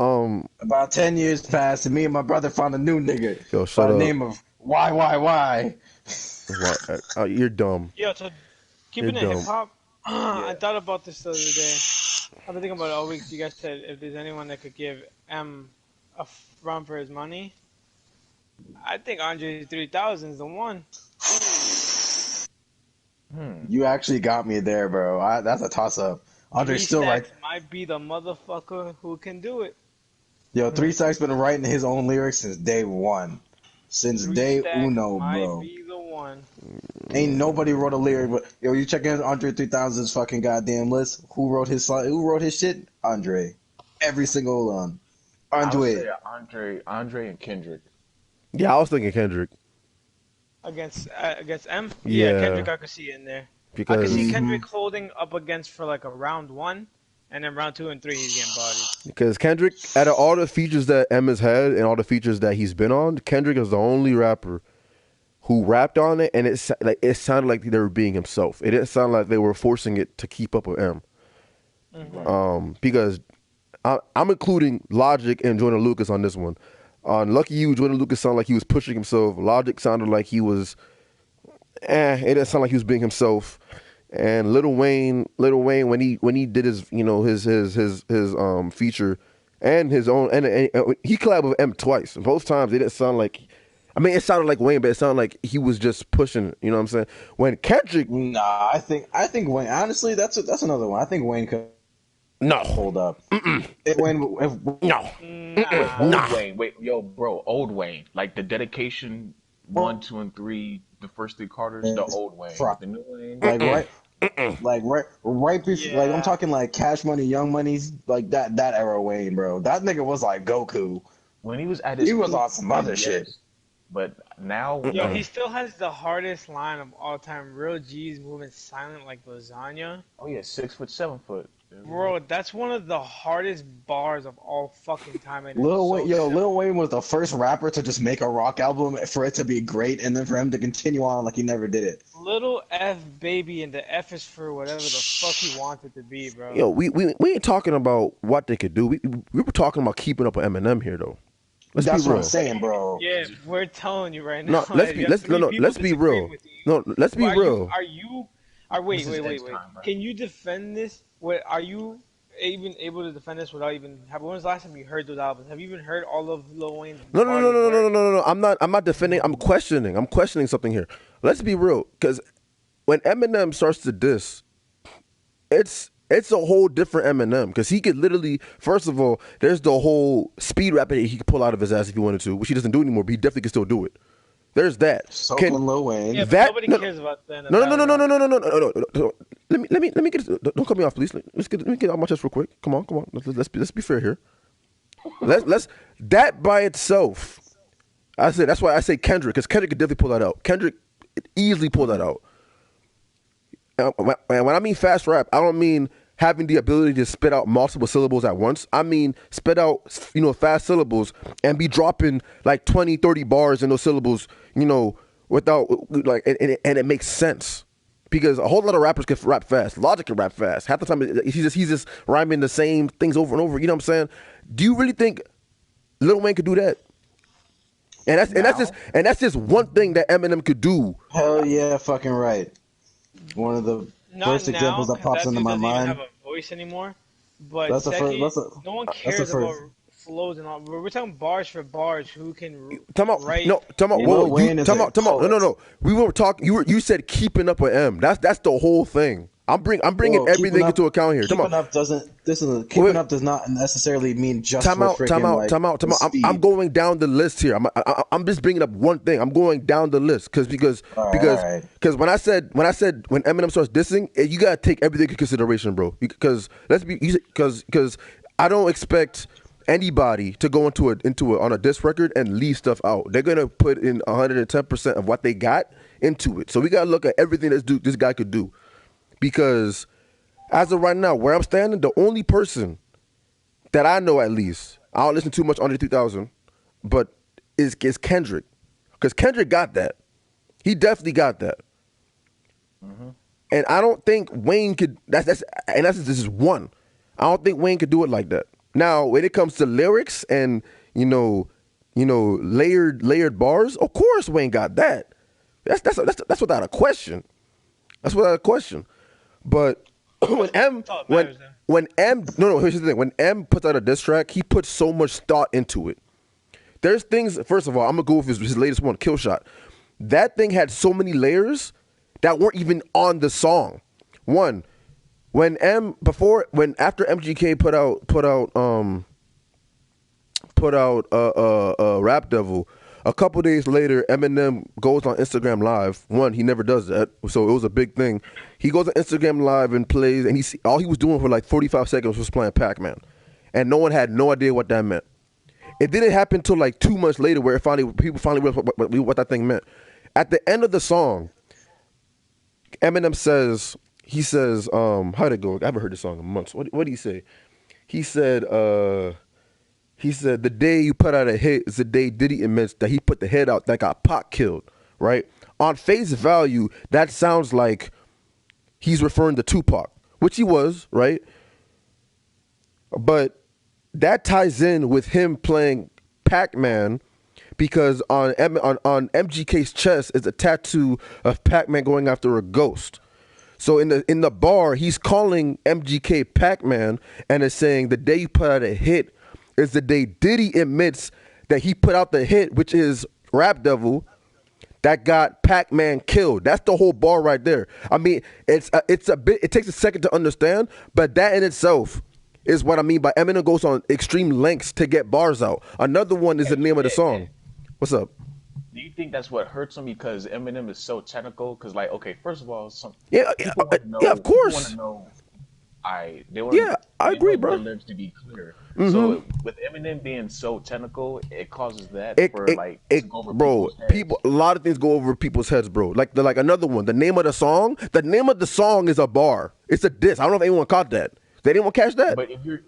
About 10 years passed, and me and my brother found a new nigga Yo, shut by up. the name of YYY. You're dumb. Yo, so keeping it You're dumb. hip hop, I thought about this the other day. I've been thinking about it all week. You guys said if there's anyone that could give M a run for his money, I think Andre 3000 is the one. You actually got me there, bro. That's a toss-up. Andre's still right. Might be the motherfucker who can do it. Yo, 3 Stacks been writing his own lyrics since day one. Since day uno, might bro. be the one. Ain't nobody wrote a lyric, but yo, you check in Andre 3000's fucking goddamn list. Who wrote his shit? Andre. Every single one. I would Andre. say Andre and Kendrick. Yeah, I was thinking Kendrick. Against M? Yeah. Kendrick, I could see in there. I could Because see Kendrick holding up against for like a round 1, and then round 2 and 3 he's getting bodied. Kendrick, out of all the features that M has had and all the features that he's been on, Kendrick is the only rapper who rapped on it, and it sounded like they were being himself. It didn't sound like they were forcing it to keep up with M. Because I'm including Logic and Jordan Lucas on this one. On Lucky You, Jordan Lucas sounded like he was pushing himself. Logic sounded like he was, it didn't sound like he was being himself. And Lil Wayne, when he did his his feature and his own, and he collabed with M twice. Both times it didn't sound like. I mean, it sounded like Wayne, but it sounded like he was just pushing. You know what I'm saying? When Kendrick, Nah, I think Wayne. Honestly, that's another one. I think Wayne could no, hold up. no, Old Wayne, wait, yo, bro, old Wayne, like the dedication 1, 2, and 3, the first 3 Carters, the old Wayne, the new Wayne, right before, like I'm talking like Cash Money, Young Money's, like that era Wayne, bro. That nigga was like Goku. when he was at his He was peak, on some other shit. But now, Yo, he still has the hardest line of all time. Real G's moving silent like lasagna. oh yeah, 6 foot, 7 foot. Bro, that's one of the hardest bars of all fucking time. And Lil Wayne was the first rapper to just make a rock album for it to be great, and then for him to continue on like he never did it. Little F baby, and the F is for whatever the fuck he wants it to be, bro. yo, we ain't talking about what they could do. We were talking about keeping up with Eminem here, though. Let's That's be what real. I'm saying, bro. Yeah, we're telling you right now. No, let's be let's be real. No, let's be real. Wait. This is Ed's time, bro. Can you defend this? Are you even able to defend this without even? When was the last time you heard those albums? Have you even heard all of Lil Wayne's? No. I'm not defending. I'm questioning. I'm questioning something here. Let's be real, because when Eminem starts to diss, it's a whole different Eminem, because he could literally, first of all, there's the whole speed rap that he could pull out of his ass if he wanted to, which he doesn't do anymore, but he definitely can still do it. There's that. So can Lil Wayne. Yeah, That- but nobody no- cares about that. No. Let me get. Don't cut me off, please. Let me get out my chest real quick. Come on. Let's be fair here. Let's that by itself. That's why I say Kendrick, because Kendrick could definitely pull that out. Kendrick easily pull that out. And when I mean fast rap, I don't mean having the ability to spit out multiple syllables at once. I mean, spit out, fast syllables and be dropping like 20, 30 bars in those syllables, without like, and it makes sense. Because a whole lot of rappers can rap fast. Logic can rap fast. Half the time, he's just rhyming the same things over and over. You know what I'm saying? Do you really think Lil Wayne could do that? And that's just one thing that Eminem could do. Hell yeah, fucking right. One of the first examples that pops into my mind. Have a voice anymore, but That's second, no one cares about flows and all. We're talking bars for bars. Who can write? No. We were talking. You said keeping up with M. That's the whole thing. I'm bringing everything into account here. Keeping up does not necessarily mean just time out. I'm going down the list here. I'm just bringing up one thing. I'm going down the list because when Eminem starts dissing, you gotta take everything into consideration, bro. Because I don't expect anybody to go into it on a diss record and leave stuff out. They're gonna put in 110% of what they got into it. So we gotta look at everything this guy could do. Because as of right now, where I'm standing, the only person that I know, at least, I don't listen too much under 3000, but is Kendrick. Because Kendrick got that. He definitely got that. Mm-hmm. And I don't think Wayne could. This is one. I don't think Wayne could do it like that. Now, when it comes to lyrics and layered bars, of course Wayne got that. That's without a question. That's without a question. But here's the thing. When M puts out a diss track, he puts so much thought into it. There's things. First of all, I'm gonna go with his latest one, Kill Shot. That thing had so many layers that weren't even on the song. One, after MGK put out Rap Devil. A couple days later, Eminem goes on Instagram Live. One, he never does that, so it was a big thing. He goes on Instagram Live and plays, and all he was doing for like 45 seconds was playing Pac-Man, and no one had no idea what that meant. It didn't happen until like 2 months later, where people finally realized what that thing meant. At the end of the song, Eminem says, how'd it go? I haven't heard this song in months. What did he say? He said, the day you put out a hit is the day Diddy admits that he put the hit out that got Pac killed, right? On face value, that sounds like he's referring to Tupac, which he was, right? But that ties in with him playing Pac-Man because on MGK's chest is a tattoo of Pac-Man going after a ghost. So in the bar, he's calling MGK Pac-Man and is saying the day you put out a hit is the day Diddy admits that he put out the hit, which is Rap Devil, that got Pac-Man killed. That's the whole bar right there. I mean, it takes a second to understand, but that in itself is what I mean by Eminem goes on extreme lengths to get bars out. Another one is the name of the song. What's up? Do you think that's what hurts him because Eminem is so technical? Because, like, okay, first of all, of course. I agree, bro. The lyrics to be clear. Mm-hmm. So with Eminem being so technical, it causes that to go over bro. A lot of things go over people's heads, bro. Like another one. The name of the song is a bar. It's a diss. I don't know if anyone caught that. Did anyone catch that? But if you're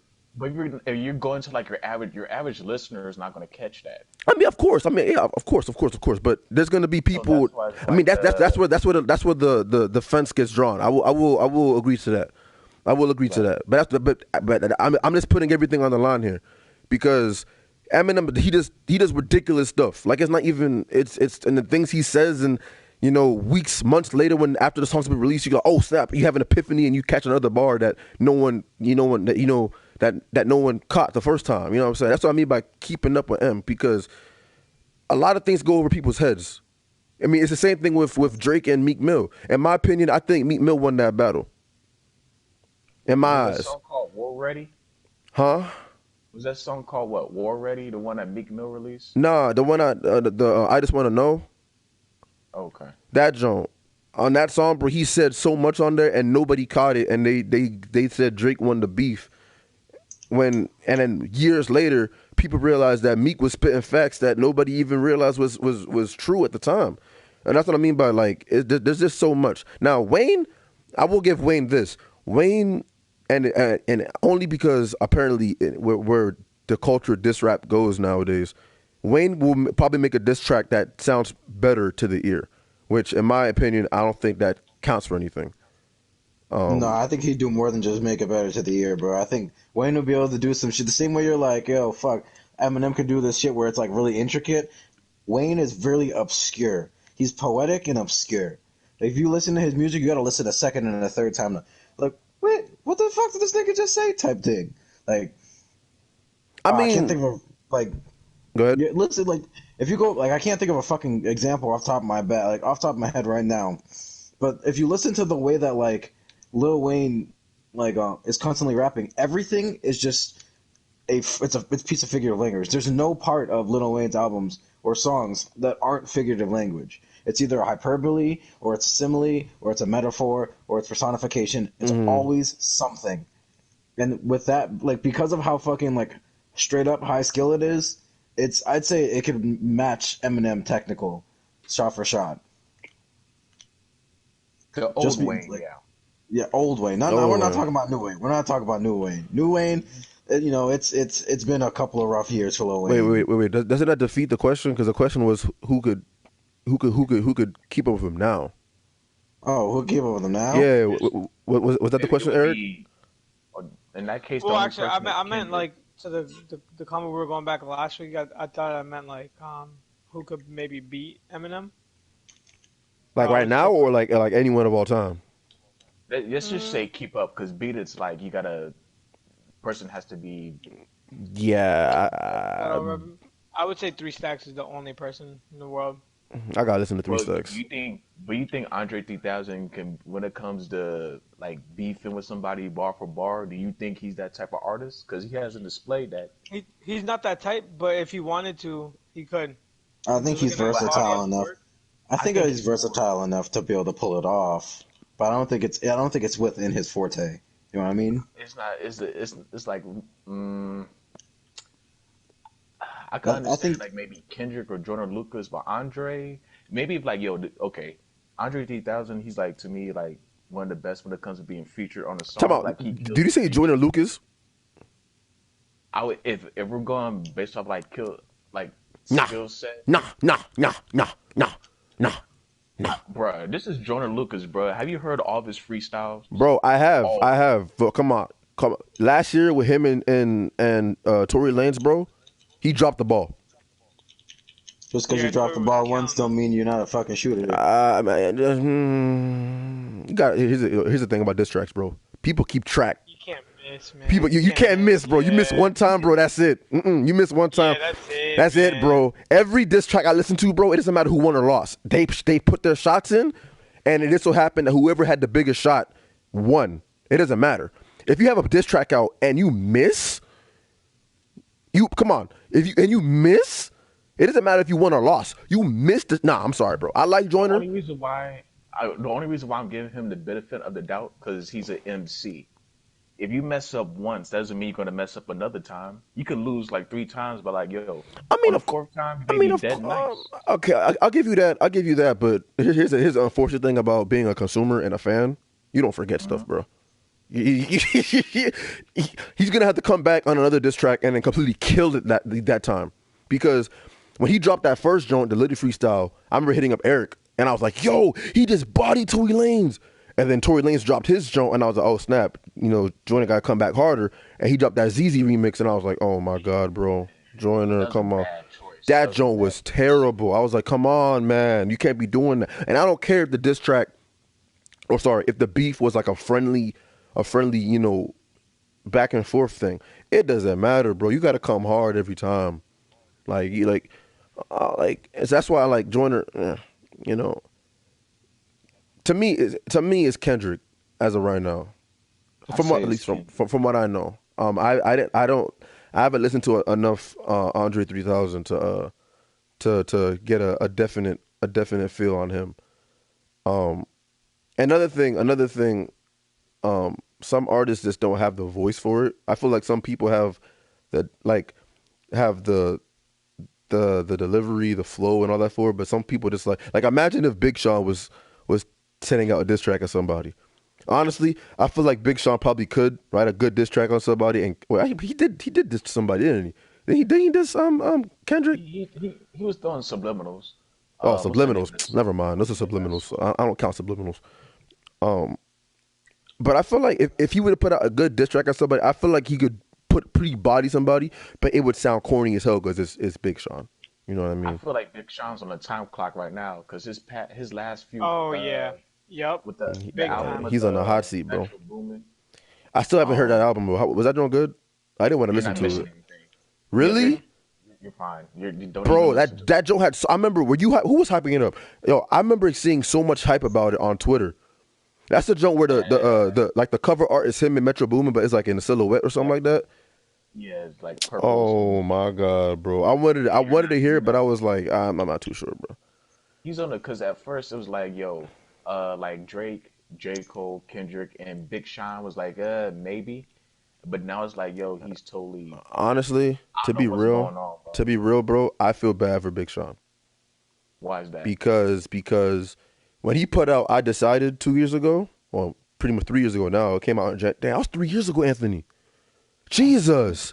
going to like your average listener is not going to catch that. I mean, of course. Of course. But there's going to be people. So that's where the fence gets drawn. I will agree to that. I will agree to that, but I'm just putting everything on the line here, because Eminem he does ridiculous stuff. Like it's not even it's and the things he says, and weeks, months later, when after the song's been released, you go, oh snap, you have an epiphany and you catch another bar that no one that no one caught the first time. You know what I'm saying? That's what I mean by keeping up with M, because a lot of things go over people's heads. I mean, it's the same thing with Drake and Meek Mill. In my opinion, I think Meek Mill won that battle. In my eyes. Was that song called War Ready? Huh? Was that song called what? War Ready? The one that Meek Mill released? Nah, the one I Just Want to Know. Okay. That joint. On that song, bro, he said so much on there and nobody caught it, and they said Drake won the beef. And then years later, people realized that Meek was spitting facts that nobody even realized was true at the time. And that's what I mean by there's just so much. Now Wayne, I will give Wayne this. Wayne and only because apparently where the culture diss rap goes nowadays, Wayne will probably make a diss track that sounds better to the ear, which in my opinion I don't think that counts for anything. No, Um, I think he'd do more than just make it better to the ear, bro. I think Wayne would be able to do some shit. The same way you're like, yo, fuck, Eminem could do this shit where it's like really intricate. Wayne is really obscure. He's poetic and obscure. If you listen to his music, you gotta listen a second and a third time. Like, wait, what the fuck did this nigga just say? Type thing. Like, I I can't mean, think of like. go ahead. Listen, like if you go, like I can't think of a fucking example off top of my bat, like off top of my head right now. But if you listen to the way that like Lil Wayne is constantly rapping, everything is just it's a piece of figurative language. There's no part of Lil Wayne's albums or songs that aren't figurative language. It's either a hyperbole or it's a simile or it's a metaphor or it's personification. It's Mhm. always something. And with that, like because of how fucking like straight up high skill it is, I'd say it could match Eminem technical shot for shot. The Just old be Wayne, like yeah. yeah, old Wayne. No, we're Oh, not man. talking about new Wayne. We're not talking about new Wayne. New Wayne, it's been a couple of rough years for Lil Wait, Wayne. wait, wait, wait. Doesn't that defeat the question? Because the question was who could keep up with him now? Oh, who gave up with him now? Yeah, was that the It question, would Eric? be, in that case, the Well, only actually, person is I meant Kendrick. like to the comment we were going back last week. I thought I meant like who could maybe beat Eminem. Like I right was now, tripping. or like anyone of all time? Let's just Mm, say keep up, because beat it's like you gotta person has to be Yeah, well, I would say Three Stacks is the only person in the world. I gotta listen to Three well. Stacks. You think Andre 3000 can, when it comes to like beefing with somebody bar for bar? Do you think he's that type of artist? Because he hasn't displayed that. He's not that type, but if he wanted to, he could. I If think you're he's looking at But his how do body you? versatile of enough. work, I I think think he's he's more. versatile enough to be able to pull it off. But I don't think it's within his forte. You know what I mean? It's not. It's like. Mm, I can I understand think like maybe Kendrick or Jordan Lucas, but Andre, maybe if like yo, okay, Andre 3000, he's like to me like one of the best when it comes to being featured on a Talk song. about. Like he kills Did you the say beat. Joyner Lucas? I would if we're going based off like kill like Nah, skill set, nah, nah, nah, nah, nah, nah, nah. bruh. This is Jordan Lucas, bruh. Have you heard all of his freestyles? Bro, I have, All I have. But come on, come on. Last year with him and Tory Lanez, bro, he dropped the ball. just because you yeah, dropped Tori the wasn't ball once, killing them. don't mean you're not a fucking shooter. Man, you got here's the thing about diss tracks, bro. People keep track. You can't miss, People, man. you, You you can't can't miss. miss, bro. You miss Yeah, one time, bro. That's it. You miss one time. yeah, that's it, That's it, man. bro. Every diss track I listen to, bro, it doesn't matter who won or lost. They put their shots in, and it just so happened that whoever had the biggest shot won. It doesn't matter. If you have a diss track out and you miss, you come on. If you miss, it doesn't matter if you won or lost. You missed it. Nah, I'm sorry, bro. I like the Joyner. only reason why the only reason why I'm giving him the benefit of the doubt because he's an MC. If you mess up once, that doesn't mean you're gonna mess up another time. You could lose like three times, but like yo, I on mean, the of, fourth time, you I may mean, be of dead course. nice. Okay, I'll give you that. I'll give you that. But here's the unfortunate thing about being a consumer and a fan. You don't forget stuff, bro. He's gonna have to come back on another diss track and then completely kill it that time because when he dropped that first joint, the Litty Freestyle, I remember hitting up Eric and I was like, "Yo, he just bodied Tory Lanez." And then Tory Lanez dropped his joint and I was like, "Oh snap!" Joyner got to come back harder, and he dropped that ZZ remix and I was like, "Oh my god, bro, Joyner, That was a come on." bad choice. That That was a joint bad. was terrible. I was like, "Come on, man, you can't be doing that." And I don't care if the diss track, or sorry, if the beef was like a friendly, back and forth thing. It doesn't matter, bro. You got to come hard every time. That's why I like Joyner. You know, to me, is Kendrick as of right now. I From what, say at it's least from Kendrick. from what I know. I haven't listened to enough Andre 3000 to get a definite feel on him. Um, another thing. Some artists just don't have the voice for it. I feel like some people have the delivery, the flow, and all that for it, but some people just like imagine if Big Sean was sending out a diss track at somebody. Honestly, I feel like Big Sean probably could write a good diss track on somebody, and well, he did this to somebody, didn't he? Did he diss Kendrick? He was throwing subliminals. Oh, What's the name of subliminals. this Never song? mind. Those are Yeah, subliminals. so I don't count subliminals. Um, but I feel like if he would have put out a good diss track on somebody, I feel like he could put pretty body somebody, but it would sound corny as hell because it's Big Sean. You know what I I mean? feel like Big Sean's on the time clock right now because his last few Oh yeah. Yep. with the Big album time. with He's on the hot the seat, bro. Metro Boomin. I still haven't heard that Um, album, bro. Was that doing good? I didn't want to you're listen not to missing it. anything. You're Okay. Really? you're fine. You don't Bro, even listen to that it. Joe had. I remember. Were you? Who was hyping it up? Yo, I remember seeing so much hype about it on Twitter. That's the joint where Yeah, the cover art is him and Metro Boomin, but it's like in a silhouette or something yeah, like that. yeah. It's like purples and Oh my god, bro! I wanted to hear it, but I was like, I'm not too sure, bro. he's on it because at first it was like, yo, like Drake, J. Cole, Kendrick, and Big Sean was like, maybe. But now it's like, yo, he's totally. Honestly, I don't know what's going on, bro. bro, I feel bad for Big Sean Why is that? because when he put out "I Decided" 2 years ago, well, pretty much 3 years ago now, it came out in damn, that was 3 years ago, Anthony. Jesus,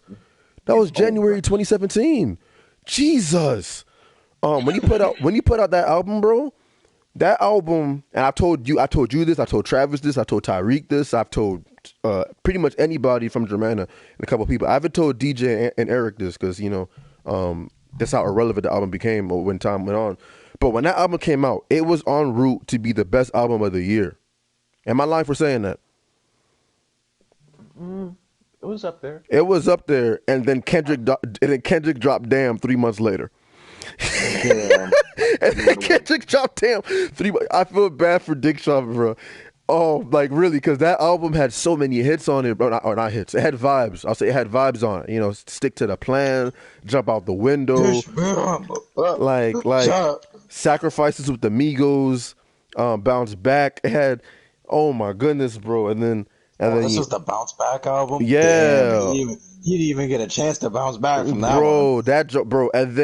that Getting was old, bro. January 2017. Jesus. When he put out that album, bro, that album, and I told you this, I told Travis this, I told Tyreek this, I've told pretty much anybody from Germana and a couple of people. I haven't told DJ and Eric this because that's how irrelevant the album became when time went on. But when that album came out, it was en route to be the best album of the year. Am I lying for saying that? Mm, it was up there. It was up there, and then Kendrick dropped "Damn" 3 months later. Damn. And You then would have went. Kendrick dropped "Damn" I feel bad for Dick Schaff, bro. Oh, like really, because that album had so many hits on it, bro. Not hits. It had vibes. I'll say it had vibes on it. Stick to the plan, jump out the window, like Shut sacrifices with the Migos, bounce back. It had, oh my goodness, bro. And Oh, then this was the bounce back album. Damn, yeah, you didn't even get a chance to bounce back from that one. bro, bro, and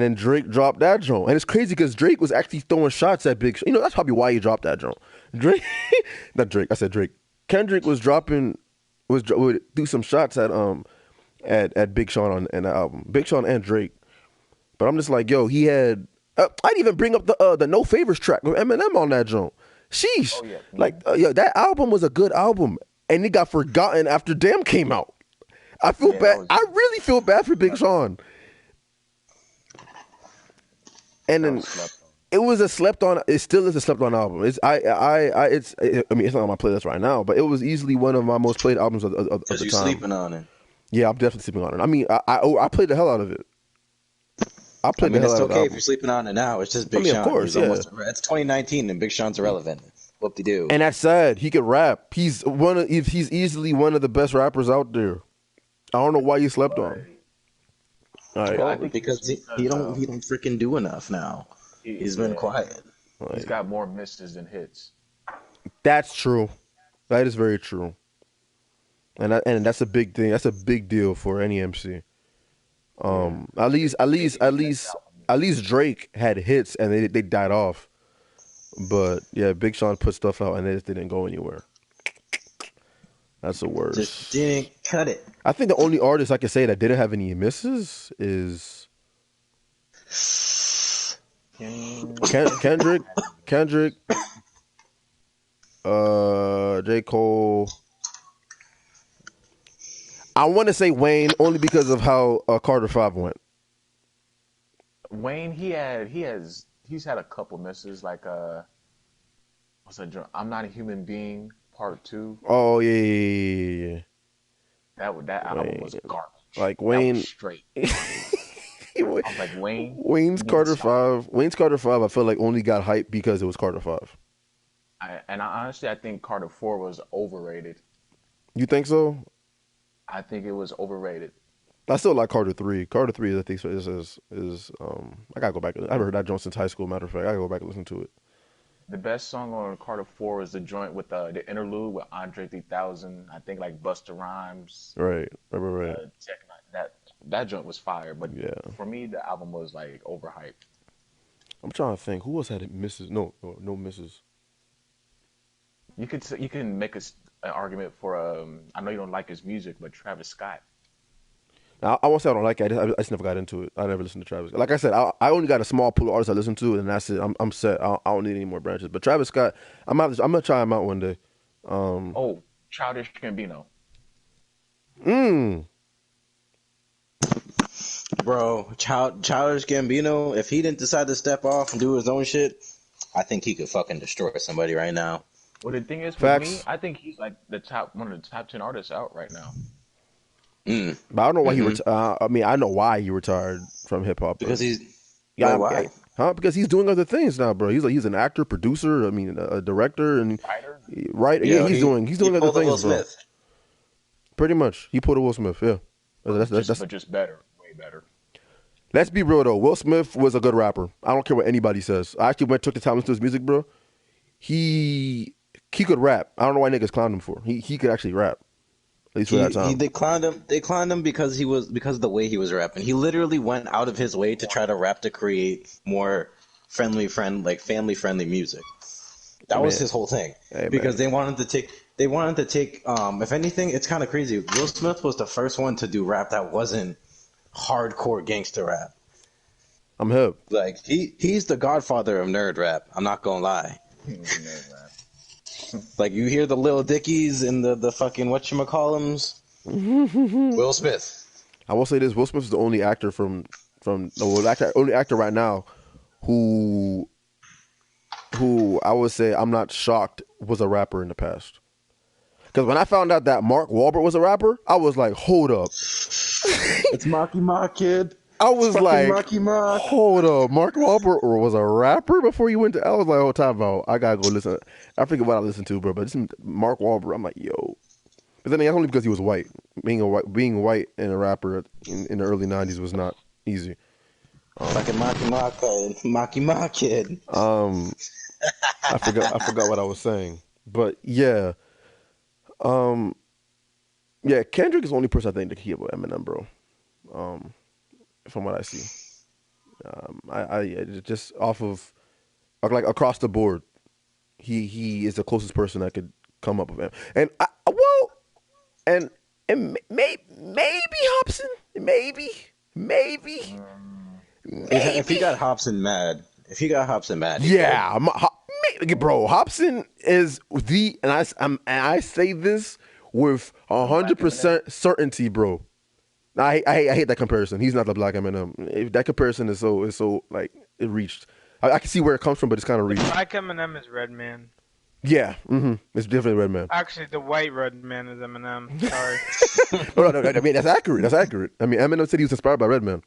then Drake dropped that joint, and it's crazy because Drake was actually throwing shots at Big. That's probably why he dropped that joint. Drake, not Drake. I said Drake. Kendrick was dropping, would do some shots at Big Sean on that album. Big Sean and Drake. But I'm just like, yo, he had. I'd even bring up the No Favors track with Eminem on that joint. Sheesh, Oh yeah. like yo, that album was a good album, and it got forgotten after Damn came out. I feel Yeah, that bad. was I really feel bad for Big Sean. And that then was slept on. it was a slept on. It still is a slept on album. I mean, it's not on my playlist right now, but it was easily one of my most played albums of Because the you time. sleeping on it. Yeah, I'm definitely sleeping on it. I mean, I played the hell out of it. I I played the mean, hell it's out of the okay if album. you're sleeping on it now. It's just I Big mean, of Sean. course, He's yeah. almost. It's 2019 and Big Sean's irrelevant. Whoop de doo. And that's sad. He could rap. He's easily one of the best rappers out there. I don't know why you slept on him. Right. All right, I Well, think it's because just he because don't freaking do enough now. He's been yeah, quiet. he's like, got more misses than hits. that's true. That is very true. And that's a big thing. That's a big deal for any MC. Yeah. At least at Maybe least his at next least album. at least Drake had hits and they died off. But yeah, Big Sean put stuff out and they just didn't go anywhere. That's the Just worst. didn't cut it. I think the only artist I can say that didn't have any misses is Kendrick, Kendrick, J. Cole. I want to say Wayne only because of how Carter 5 went. Wayne, he's had a couple misses like what's that? I'm Not a Human Being Part Two. Oh yeah. That album Wayne. was garbage. Like That was Wayne. straight garbage. I was like, Wayne, Wayne's you need to Carter stop. 5. Wayne's Carter 5, I feel like only got hyped because it was Carter 5. Honestly, I think Carter 4 was overrated. You think so? I think it was overrated. I still like Carter 3. Carter 3, I think, I gotta go back. I haven't heard that joint since high school, matter of fact. I gotta go back and listen to it. The best song on Carter 4 is the joint with the interlude with Andre 3000. I think like Busta Rhymes, Right. Tech Nine. That joint was fire. But Yeah. for me, the album was like overhyped. I'm trying to think. Who else had it misses? No misses. You can make an argument for I know you don't like his music, but Travis Scott. I won't say I don't like it. I just never got into it. I never listened to Travis. Like I said, I only got a small pool of artists I listen to, and that's it. I'm set. I don't need any more branches. But Travis Scott, I'm gonna try him out one day. Um, Oh, Childish Gambino. mm, Bro, Childish Gambino, if he didn't decide to step off and do his own shit, I think he could fucking destroy somebody right now. Well, the thing is with me, facts. I think he's like one of the top 10 artists out right now. Mm. But I don't know why he hmm retired. I mean, I know why he retired from hip hop, but Because he's yeah, like, why? huh? Because he's doing other things now, bro. He's an actor, producer. I mean, a director, and Writer? right. Yeah, Yo, he's he doing other pulled a Will things, bro. Smith. Pretty much, he pulled a Will Smith. Yeah, that's. But just better, way better. Let's be real though. Will Smith was a good rapper. I don't care what anybody says. I actually took the time to listen to his music, bro. He could rap. I don't know why niggas clowned him for. He could actually rap. At least for that He time. declined him. They clowned him because of the way he was rapping. He literally went out of his way to try to rap to create more family friendly music. That was Man. his whole thing. Hey, Because man. they wanted to take if anything, it's kind of crazy. Will Smith was the first one to do rap that wasn't hardcore gangster rap. I'm hip. Like he's the godfather of nerd rap. I'm not gonna lie. Like you hear the Lil Dickies and the fucking whatchamacallums. Will Smith. I will say this: Will Smith is the only actor only actor right now who I would say I'm not shocked was a rapper in the past. Because when I found out that Mark Wahlberg was a rapper, I was like, hold up. It's Marky Mark, kid. I was Fucking like, Marky Mark. hold up. Mark Wahlberg was a rapper before you went to. I was like, oh, time out. I gotta go listen. I forget what I listened to, bro. But this Mark Wahlberg, I'm like, yo. But then that's only because he was white. Being white and a rapper in the early '90s was not easy. Fucking Marky Mark, Marky Mark, kid. I forgot what I was saying. But yeah. Yeah, Kendrick is the only person I think that can keep up with Eminem, bro. From what I see, I just off of like across the board, he is the closest person I could come up with him. And maybe Hobson, maybe. If he got Hobson mad, he Yeah, bro. Hobson is and I say this with The Black Eminem. 100% certainty, bro. I hate that comparison. He's not the Black Eminem. That comparison is so like it reached. I can see where it comes from, but it's kind of The reached. black Eminem is Redman. Yeah, it's definitely Redman. Actually, the white Redman is Eminem. Sorry. No, I mean that's accurate. That's accurate. I mean Eminem said he was inspired by Redman.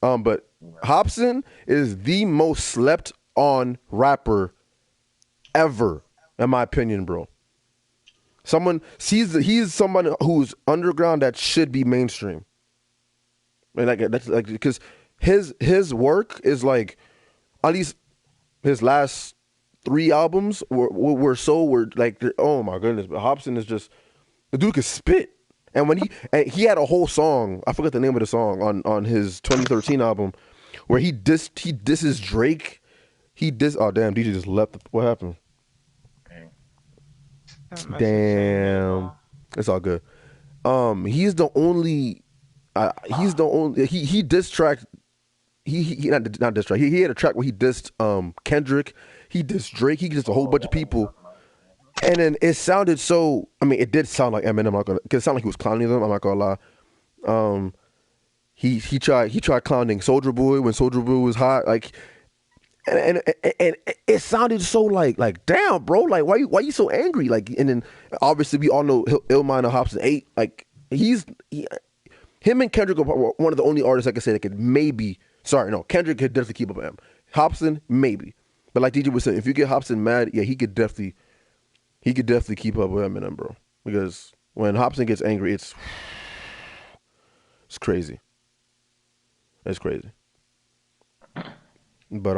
But Hobson is the most slept on rapper ever, in my opinion, bro. He's someone who's underground that should be mainstream. And that's like because his work is like at least his last 3 albums were like oh my goodness, but Hobson is just the dude could spit. And when he had a whole song, I forget the name of the song on his 2013 album, where he disses Drake. Oh damn, DJ just left. What happened? That message saying Damn, it's all good. He's the only. He diss tracked. He not diss track. He had a track where he dissed Kendrick. He dissed Drake. He dissed a whole bunch of people. And then it sounded so. I mean, it did sound like Eminem. I'm not gonna. Cause it sounded like he was clowning them. I'm not gonna lie. He tried clowning Soldier Boy when Soldier Boy was hot. Like, and it sounded so like damn, bro. Like why you so angry? Like, and then obviously we all know Illmind and Hobson 8. Like him and Kendrick are one of the only artists I could say that could maybe. Sorry, no, Kendrick could definitely keep up with him. Hobson maybe, but like DJ was saying, if you get Hobson mad, yeah, he could definitely keep up with Eminem, bro. Because when Hobson gets angry, it's crazy. It's crazy. But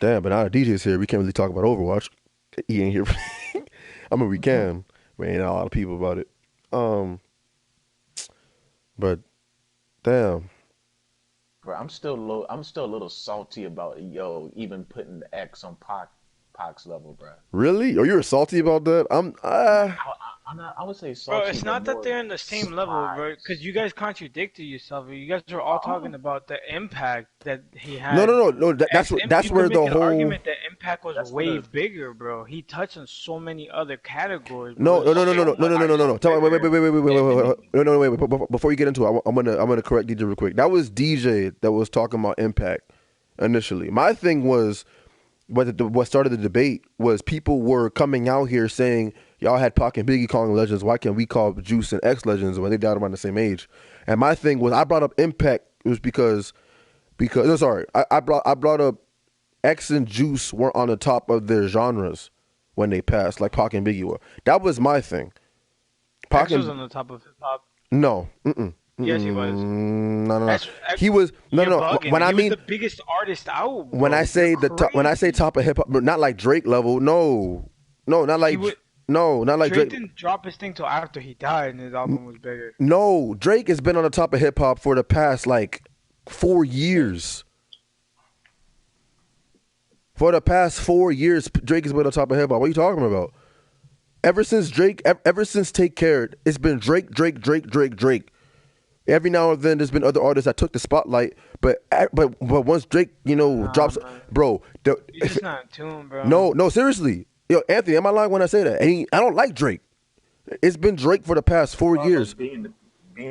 damn. But now the DJ's here, we can't really talk about Overwatch. He ain't here. I mean, we can. But ain't a lot of people about it. But damn. Bro, I'm still a little salty about even putting the X on Pac Pac's level, bro. Really? Are you salty about that? I'm not. I would say Bro, salty, it's but not that more they're in the same level, bro. Because surprised. you guys contradicted yourself. You guys were all talking about the impact that he No, had. no, no, no. That's You can where make the an whole argument that impact was That's way what bigger, bro. He touched on so many other categories, bro. no, It's no, no, no, no, so no, no, much no, no, no, no, no. more Tell me, wait, wait, bigger. wait, wait, wait, wait, wait, wait, Anthony. wait. No, no, wait, wait. Before you get into it, I'm gonna correct DJ real quick. That was DJ that was talking about impact initially. My thing was what started the debate was people were coming out here saying y'all had Pac and Biggie calling legends. Why can't we call Juice and X legends when they died around the same age? And my thing was I brought up impact was because no, sorry, I brought up X and Juice weren't on the top of their genres when they passed like Pac and Biggie were. That was my thing. Pac X was and on the top of hip hop. no, Yes, he was. no, no, no. X, He was no, you're no. bugging. When I He was mean the biggest artist out, when I bro. say You're the top, when I say crazy. top of hip hop, not like Drake level. No, no, not He like would. no, not like Drake Drake. didn't drop his thing till after he died, and his album was bigger. No, Drake has been on the top of hip hop for the past like 4 years. For the past 4 years, Drake has been on the top of hip hop. What are you talking about? Ever since Drake, ever since Take Care, it's been Drake, Drake, Drake, Drake, Drake. Every now and then, there's been other artists that took the spotlight, but once Drake, Nah, drops, man. bro. You're just not in tune, bro. No, seriously, yo, Anthony, am I lying when I say that? I don't like Drake. It's been Drake for the past 4 years. Being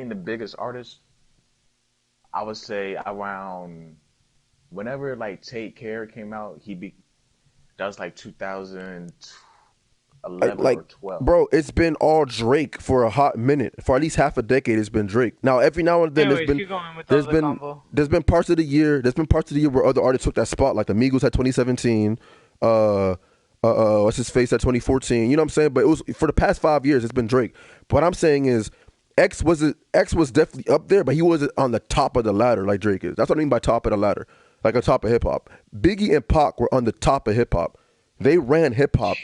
the biggest artist, I would say around whenever like Take Care came out, that was like 2011 Like, or 12. bro, it's been all Drake for a hot minute. For at least half a decade, it's been Drake. Now, every now and then, Anyways, keep going with the there's other been combo. there's been parts of the year where other artists took that spot. Like the Migos had 2017. What's his face at 2014? You know what I'm saying? But it was for the past 5 years, it's been Drake. But what I'm saying is, X was definitely up there, but he wasn't on the top of the ladder like Drake is. That's what I mean by top of the ladder, like on top of hip hop. Biggie and Pac were on the top of hip hop. They ran hip hop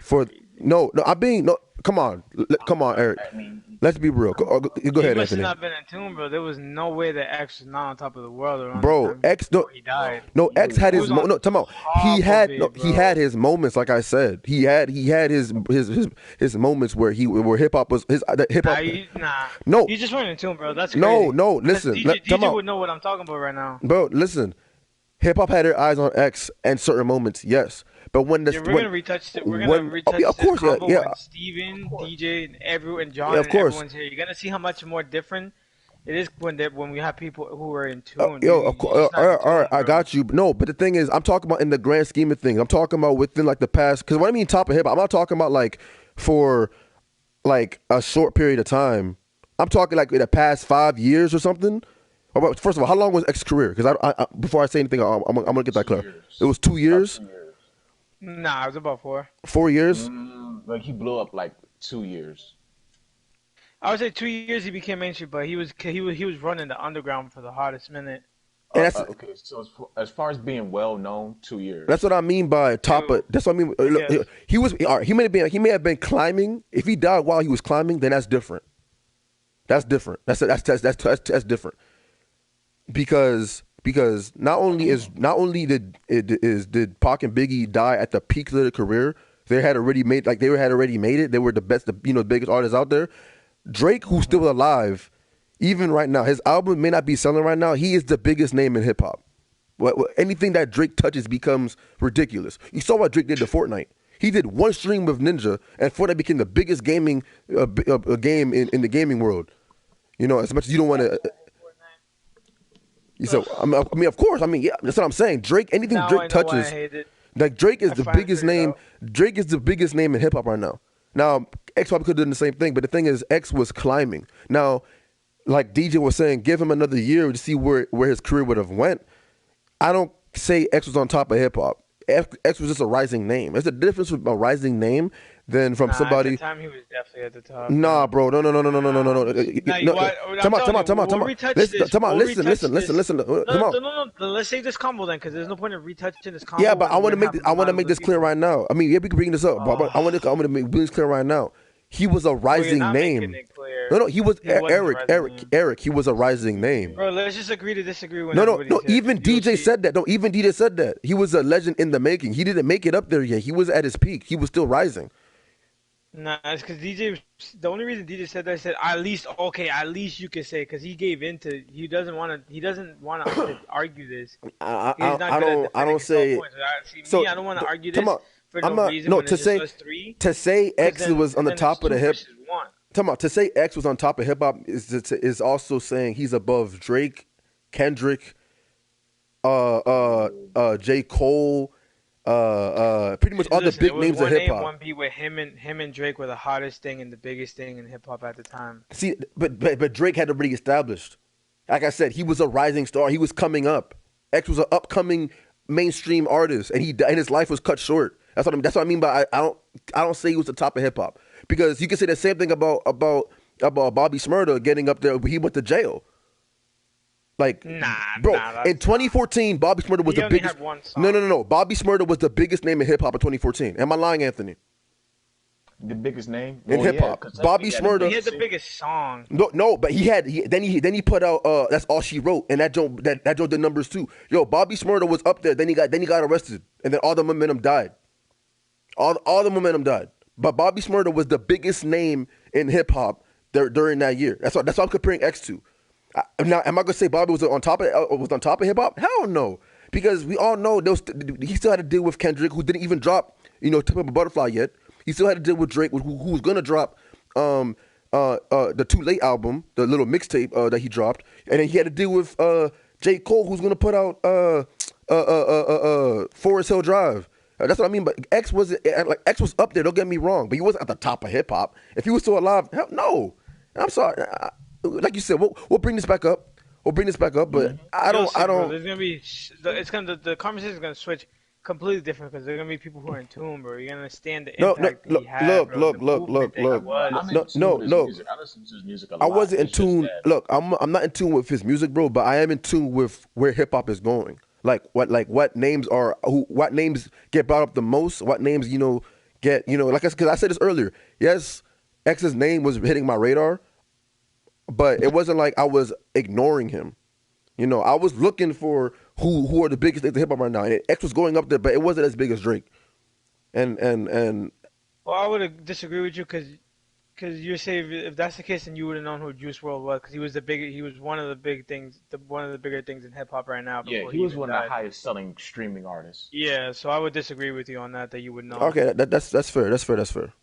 for no. I'm being no. Come on, come on, Eric. I mean, Let's be real. Go ahead, You must have Anthony. not been in tune, bro. There was no way that X was not on top of the world around Bro, the time X no, before he died. X had He his was on no. Come on, he top had of it, he bro. had his moments. Like I said, he had his moments where hip hop was hip hop. Nah. No. You just weren't in tune, bro. That's crazy. No. Because Listen, DJ come on, would know what I'm talking about right now. bro. Listen, hip hop had their eyes on X and certain moments, yes. But when Yeah, we're gonna retouch it. We're gonna retouch of course, this combo yeah. when Steven, DJ, and everyone, John, Yeah, of and course. everyone's here. You're gonna see how much more different it is when we have people who are in tune. Yo, of course, You're just not in all right, tune, I bro. got you. No, but the thing is, I'm talking about in the grand scheme of things. I'm talking about within like the past. Because when I mean top of hip hop, I'm not talking about like for like a short period of time. I'm talking like in the past 5 years or something. First of all, how long was X's career? Because I before I say anything, I'm gonna get that clear. 2 years. It was 2 years, About 2 years. Nah, it was about 4. 4 years. Like he blew up like 2 years. I would say 2 years he became mainstream, but he was running the underground for the hottest minute. And that's Okay, so as far as being well known, 2 years. That's what I mean by top of. That's what I mean. Look, Yes. he was. All right, he may have been climbing. If he died while he was climbing, then that's different. That's different. That's different. Because not only did Pac and Biggie die at the peak of their career, they had already made it. They were the best, the biggest artists out there. Drake, who's still alive, even right now, his album may not be selling right now. He is the biggest name in hip hop. Anything that Drake touches becomes ridiculous. You saw what Drake did to Fortnite. He did one stream with Ninja, and Fortnite became the biggest gaming game in the gaming world. You know, as much as you don't want to. You said, I mean, of course. I mean, yeah, that's what I'm saying. Drake, anything Now I Drake know why I touches, hate it. like Drake is I the finally biggest figured it name. out. Drake is the biggest name in hip hop right now. Now, X probably could have done the same thing, but the thing is, X was climbing. Now, like DJ was saying, give him another year to see where his career would have went. I don't say X was on top of hip hop. X was just a rising name. There's a difference with a rising name than from Nah, somebody. At the time, he was definitely at the top. Nah, bro. No. Nah, you what? Come I'm telling you, on. we'll retouch this. Listen. We'll Listen. retouch Listen. this. Come on. No. Let's save this combo then, because there's no point in retouching this combo. Yeah, but I when want to we're make having I want to battles make of this clear people. right now. I mean, yeah, we can bring this up, but I want to make this clear right now. he was a Well, you're rising not making name. it clear. No, he was He wasn't a Eric, rising Eric, name. Eric. He was a rising name. Bro, let's just agree to disagree when No, no, everybody no. says Even you'll DJ see. said that. No, even DJ said that. He was a legend in the making. He didn't make it up there yet. He was at his peak. He was still rising. Nah, it's because DJ. The only reason DJ said that, I said at least okay, at least you could say because he gave into. He doesn't want to. He doesn't want to argue this. I, He's not I good at don't. I defending don't his say. own points. See, So me, I don't want to argue come this on. for I'm no not. reason No, when to it's say just us three. to say 'Cause X was on the then top it's of the two hip. versus one. Come on, to say X was on top of hip hop is also saying he's above Drake, Kendrick, J. Cole, pretty much all the Listen, big it was names of one hip A, hop. one B with him and Drake were the hottest thing and the biggest thing in hip hop at the time. See, but Drake had already established. Like I said, he was a rising star. He was coming up. X was an upcoming mainstream artist, and his life was cut short. That's what I mean by I don't say he was the top of hip hop, because you can say the same thing about Bobby Shmurda getting up there. He went to jail. Like, bro, in 2014, Bobby Shmurda was He the only biggest. had one song. No. Bobby Shmurda was the biggest name in hip hop in 2014. Am I lying, Anthony? The biggest name In Well, hip-hop. 'cause Bobby he had Shmurda- the He had the biggest- biggest song. No, but then he put out That's All She Wrote, and that joint did numbers too. Yo, Bobby Shmurda was up there. Then he got arrested, and then all the momentum died. All the momentum died. But Bobby Shmurda was the biggest name in hip hop during that year. That's what I'm comparing X to. Now, am I gonna say Bobby was on top of hip hop? Hell no, because we all know he still had to deal with Kendrick, who didn't even drop Tip of a Butterfly yet. He still had to deal with Drake, who was gonna drop the Too Late album, the little mixtape that he dropped, and then he had to deal with J. Cole, who's gonna put out Forest Hill Drive. That's what I mean. But X was up there. Don't get me wrong, but he wasn't at the top of hip hop. If he was still alive, hell no. I'm sorry. Like you said, we'll bring this back up. But I You'll see, bro. don't. There's gonna be the conversation is gonna switch completely different because there's gonna be people who are in tune, bro. You're gonna understand the impact he had, bro, the movement that he was. I'm in No, tune no, with his no. music. I listen to his music a lot. I wasn't in It's just tune. that- Look, I'm not in tune with his music, bro. But I am in tune with where hip hop is going. What names what names get brought up the most? What names get because I said this earlier. Yes, X's name was hitting my radar, but it wasn't like I was ignoring him. I was looking for who are the biggest things in hip hop right now, and X was going up there, but it wasn't as big as Drake. And Well, I would disagree with you because you say if that's the case, then you would have known who Juice WRLD was because he was one of the big things, one of the bigger things in hip hop right now. Yeah, before he was even one of died. the highest selling streaming artists. Yeah, so I would disagree with you on that you would know. okay, that's fair. That's fair.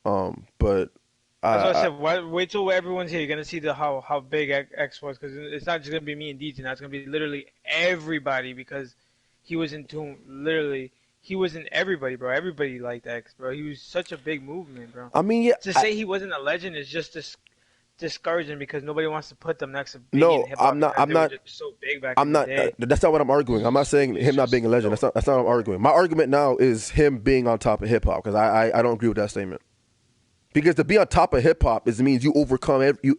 But That's what I said. Wait till everyone's here. You're gonna see how big X was because it's not just gonna be me and DJ. Now it's gonna be literally everybody because he was in tune. Literally, he was in everybody, bro. Everybody liked X, bro. He was such a big movement, bro. I mean, yeah. To say he wasn't a legend is just discouraging because nobody wants to put them next to Biggie No, in hip hop. I'm not- because I'm they were not- just so big back I'm in not. the day. That's not what I'm arguing. I'm not saying him not being a legend. That's not what I'm arguing. My argument now is him being on top of hip hop because I don't agree with that statement. Because to be on top of hip hop means you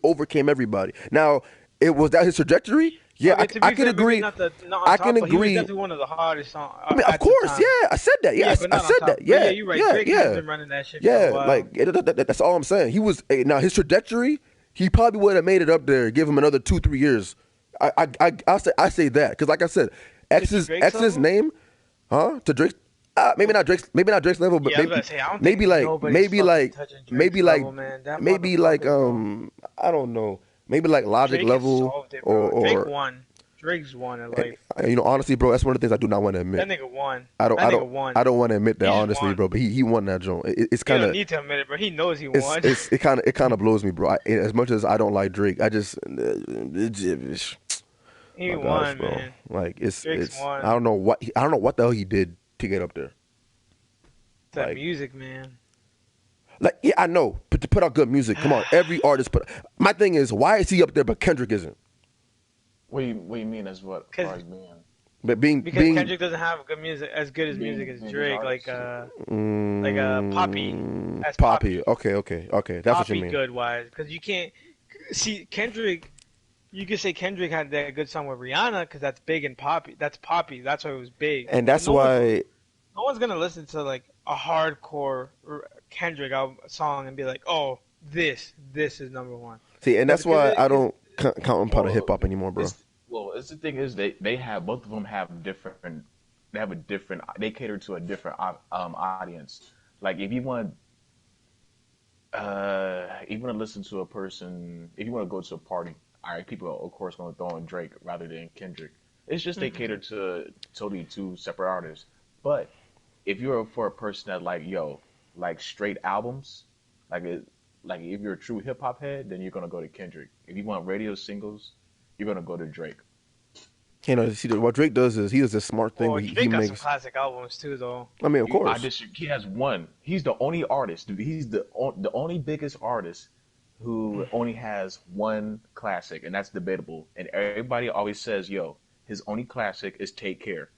overcame everybody. Now, was that his trajectory? Yeah, Okay, to be I can fair, maybe agree. not on I top, can but He agree. was definitely one of the hardest songs. I mean, of course, yeah, I said that. Yeah, but I not on said top. that. But Yeah, you're right. yeah, Drake yeah. has been running that shit for Yeah, a while. like that's all I'm saying. He was now his trajectory. He probably would have made it up there. Give him another 2-3 years. I say that because, like I said, X's level? name, to Drake. Maybe not Drake's level, but Yeah, I was about to say, I don't maybe think like nobody's maybe fucking like touching Drake's maybe like level, man. That maybe like motherfucker, bro. I don't know, maybe like Logic Drake level solved it, bro. or Drake won. Drake's won in life. honestly, bro, that's one of the things I do not want to admit. That nigga won. I That nigga won. don't want to admit that He just honestly, won. bro. But he won that joint. It's He kind don't of need to admit it, bro. He knows he won. it kind of blows me, bro. As much as I don't like Drake, I just He my won, gosh, bro. man. Like Drake's won. I don't know what the hell he did to get up there. That like- music, man. Like, yeah, I know, but to put out good music, come on, every artist put. My thing is, why is he up there but Kendrick isn't? What do you mean as what? As far as being? But being Because Kendrick doesn't have good music as good as music as being Drake, an like Poppy. As Poppy. Okay, that's what Poppy you mean. good wise because you can't see Kendrick. You could say Kendrick had that good song with Rihanna because that's big and Poppy. That's Poppy. That's why it was big. And that's No why no one's gonna listen to like a hardcore Kendrick song and be like, oh, this is number one. See, and But that's because why I it, don't count him part of hip Well, hop anymore, bro. it's the thing is they have both of them have different they have a different they cater to a different audience. Like if you want to listen to a person, if you want to go to a party, all right, people are of course going to throw in Drake rather than Kendrick. It's just they cater to totally two separate artists. But if you're for a person that like straight albums, like like if you're a true hip hop head, then you're gonna go to Kendrick. If you want radio singles, you're gonna go to Drake. You know, see, what Drake does is he does this smart thing well, where he Drake got some makes. classic albums too, though. I mean, of I course. just he has one. He's the only artist, dude. He's the only biggest artist who only has one classic, and that's debatable. And everybody always says, "Yo, his only classic is Take Care."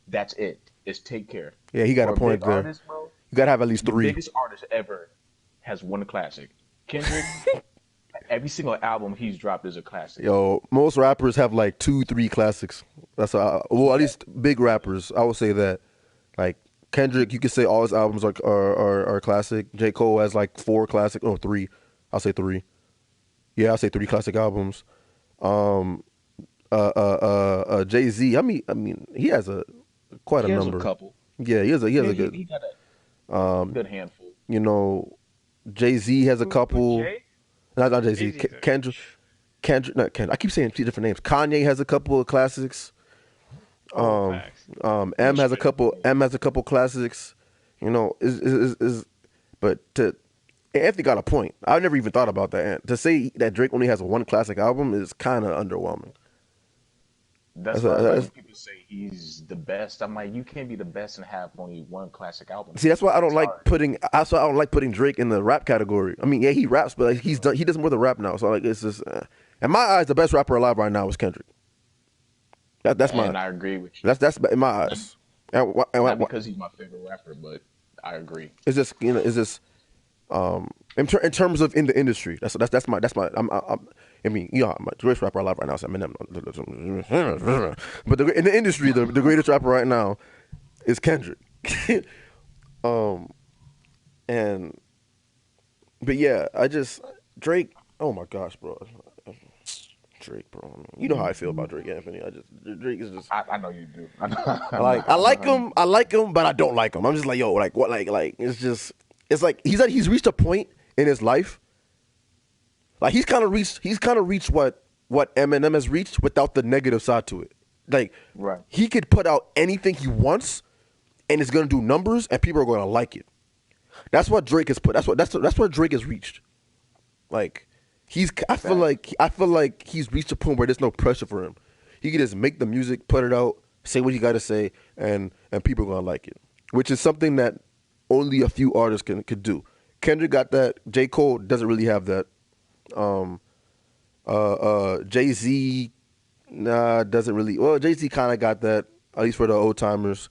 That's it. It's Take Care. Yeah, he got For a a point big there. artist, bro, You gotta have at least the three. biggest artist ever has one classic. Kendrick, every single album he's dropped is a classic. Yo, most rappers have like 2, 3 classics. Well, at least big rappers. I would say that. Like Kendrick, you could say all his albums are classic. J. Cole has like 4 classic, or 3. I'll say 3. Yeah, I'll say 3 classic albums. Jay Z. I mean, he has quite a He has a number. couple. Yeah, he has a Yeah, good. he got a good handful. You know, Jay Z has a Who couple. Jay? Not Jay Z. Jay-Z's a- Kendrick, not Kendrick. I keep saying 2 different names. Kanye has a couple of classics. Oh, facts. M has a Straight. couple. M has a couple classics. You know, but Anthony got a point. I never even thought about that. And to say that Drake only has one classic album is kind of underwhelming. That's why like, when people say he's the best. I'm like, you can't be the best and have only one classic album. See, that's why I don't It's like hard. putting. That's why I don't like putting Drake in the rap category. I mean, yeah, he raps, but like, he does more than rap now. So like, it's just. In my eyes, the best rapper alive right now is Kendrick. That's And my. I agree with you. That's in my eyes. Not because he's my favorite rapper, but I agree. It's just it's just in terms of in the industry. That's my. I mean, my greatest rapper alive right now is Eminem. But in the industry, the greatest rapper right now is Kendrick. And but yeah, Drake. Oh my gosh, bro. Drake, bro. You know how I feel about Drake, Anthony. Drake is just. I know you do. I I like him. I like him, but I don't like him. I'm just like, yo, like what, like it's like he's reached a point in his life. Like he's kind of reached what Eminem has reached without the negative side to it. Like Right. he could put out anything he wants, and it's gonna do numbers, and people are gonna like it. That's what Drake has put. That's what Drake has reached. Like I feel like he's reached a point where there's no pressure for him. He can just make the music, put it out, say what he got to say, and people are gonna like it. Which is something that only a few artists could do. Kendrick got that. J. Cole doesn't really have that. Jay Z, doesn't really. Well, Jay Z kind of got that, at least for the old timers.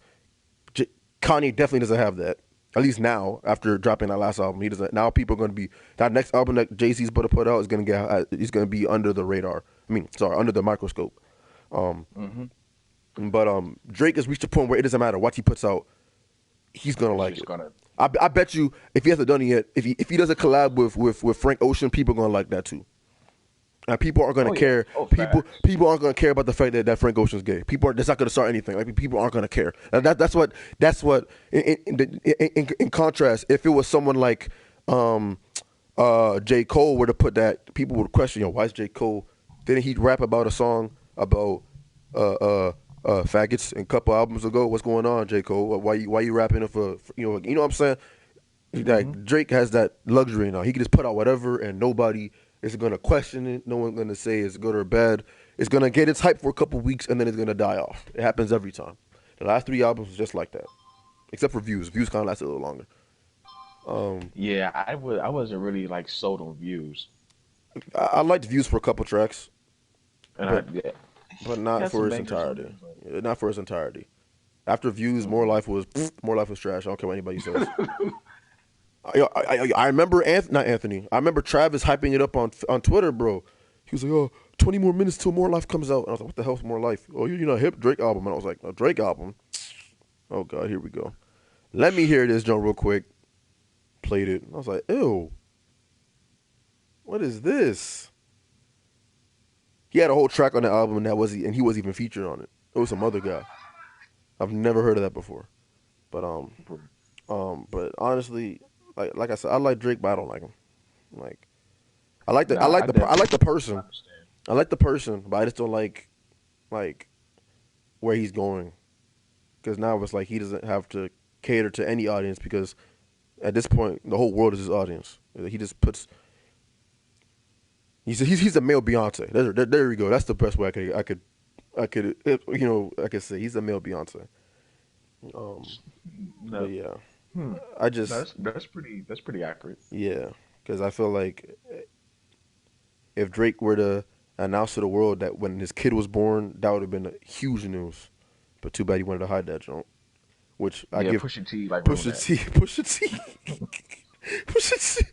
Kanye definitely doesn't have that. At least now, after dropping that last album, he doesn't. Now people are going to be that next album that Jay Z's about to put out is going to get. He's going to be under the radar. Under the microscope. But Drake has reached a point where it doesn't matter what he puts out. He's gonna like it. I bet you if he hasn't done it yet, if he does a collab with Frank Ocean, people are gonna like that too. And people aren't gonna care. People aren't gonna care about the fact that Frank Ocean's gay. That's not gonna start anything. Like people aren't gonna care. That's what. In contrast, if it was someone like J. Cole were to put that, people would question, why is J. Cole? Didn't he rap about a song about faggots a couple albums ago? What's going on, J. Cole? Why you rapping for you know what I'm saying? Like Drake has that luxury now. He can just put out whatever, and nobody is gonna question it. No one's gonna say it's good or bad. It's gonna get its hype for a couple weeks, and then it's gonna die off. It happens every time. The last 3 albums was just like that, except for Views. Views kind of lasted a little longer. Yeah, I wasn't really like sold on Views. I liked Views for a couple tracks, And but not Had for some its bangers on entirety. there, Not for its entirety. After Views, More Life was trash. I don't care what anybody says. I remember not Anthony. I remember Travis hyping it up on Twitter, bro. He was like, "Oh, 20 more minutes till More Life comes out." And I was like, "What the hell's More Life?" "Oh, you're not hip, Drake album." And I was like, "A Drake album? Oh God, here we go. Let me hear this, John, real quick. played it. I was like, ew, what is this? He had a whole track on the album and he wasn't even featured on it. It was some other guy. I've never heard of that before. But honestly, like I said, I like Drake, but I don't like him. Like, Nah, I I like the definitely person. understand. I like the person, but I just don't like where he's going. Because now it's like he doesn't have to cater to any audience because at this point the whole world is his audience. He just puts. He's a male Beyonce. There we go. That's the best way I could say he's a male Beyonce. But No, yeah, hmm. I No, just that's pretty accurate. yeah, because I feel like if Drake were to announce to the world that when his kid was born, that would have been a huge news. But too bad he wanted to hide that joint. Which I Yeah, give Pusha T like ruined Pusha that. T, Pusha T, Pusha T.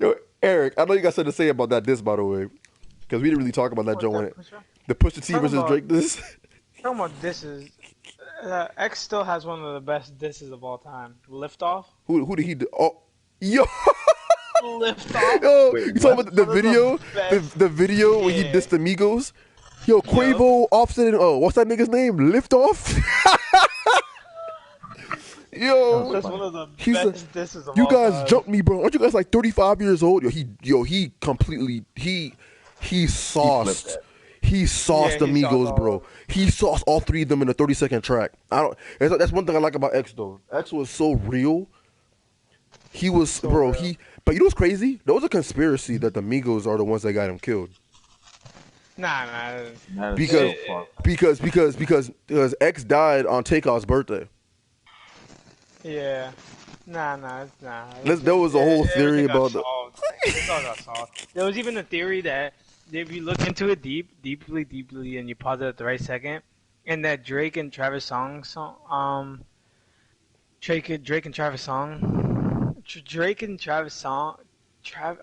Yo, Eric, I know you got something to say about that disc, by the way, because we didn't really talk about that What's joint when that, it Pusha? the Pusha T Talking versus about Drake disc. talking about disses. X still has one of the best disses of all time. Lift off. Who did he do? Oh, yo, Lift off. yo, Wait, you talking what? about the One of the video? best. The video when he Yeah. dissed the Migos. Yo, Yup. Quavo, Offset, and what's that nigga's name? Lift Off. That was Yo, That's funny. one of the he's a, best disses of you all guys time. jumped me, bro. Aren't you guys like 35 years old? He completely he He flipped sauced. that. He sauced Yeah, the he sauced Migos, all bro. of them. He sauced all three of them in a 30-second track. I don't. That's one thing I like about X though. X was so real. He was, So bro. real. But you know what's crazy? There was a conspiracy that the Migos are the ones that got him killed Nah. That is because so far. because X died on Takeoff's birthday. Yeah. Nah. There was a whole theory Everything got about the. solved. It all got solved. There was even a theory that if you look into it deeply, and you pause it at the right second, and that Drake and Travis oh my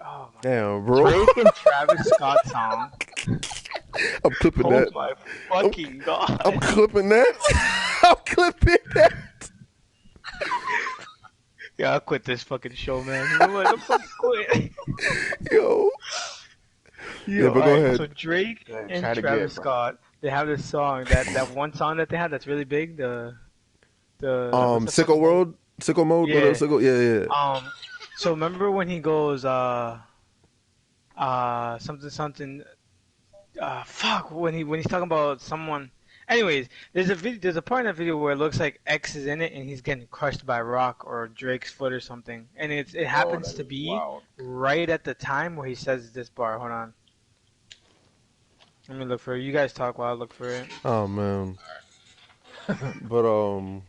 god. Damn, bro. Drake and Travis Scott song. I'm clipping Oh that. my fucking god. I'm clipping that. I'm clipping that. Yeah, I'll quit this fucking show, man. You know what? I'm fucking quit. Yo. Yeah, but go alright, ahead. so Drake Go ahead, and try it Travis again, bro. Scott, they have this song, that one song that they had that's really big, the what's that Sicko fucking- World, Sicko Mode, Yeah. whatever, Sicko, yeah. So remember when he goes something fuck when he's talking about someone. Anyways, there's a part in that video where it looks like X is in it and he's getting crushed by Rock or Drake's foot or something, and it happens that to is be wild. right at the time where he says this bar. Hold on, let me look for it. You guys talk while I look for it. Oh man. But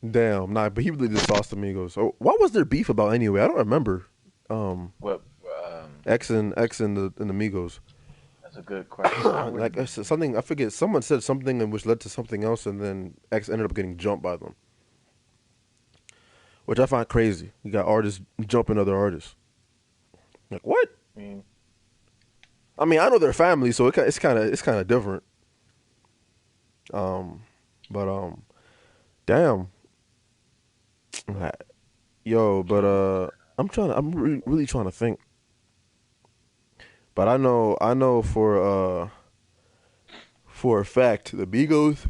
damn, nah. But he really just sauced Amigos. So what was their beef about anyway? I don't remember. Well, X and the Amigos. that's a good question. Like I said, something I forget. Someone said something and which led to something else, and then X ended up getting jumped by them, which I find crazy. You got artists jumping other artists. Like what? I I mean, I know they're family, so it's kind of different. But damn, yo, but I'm really trying to think. But I know for a fact the Migos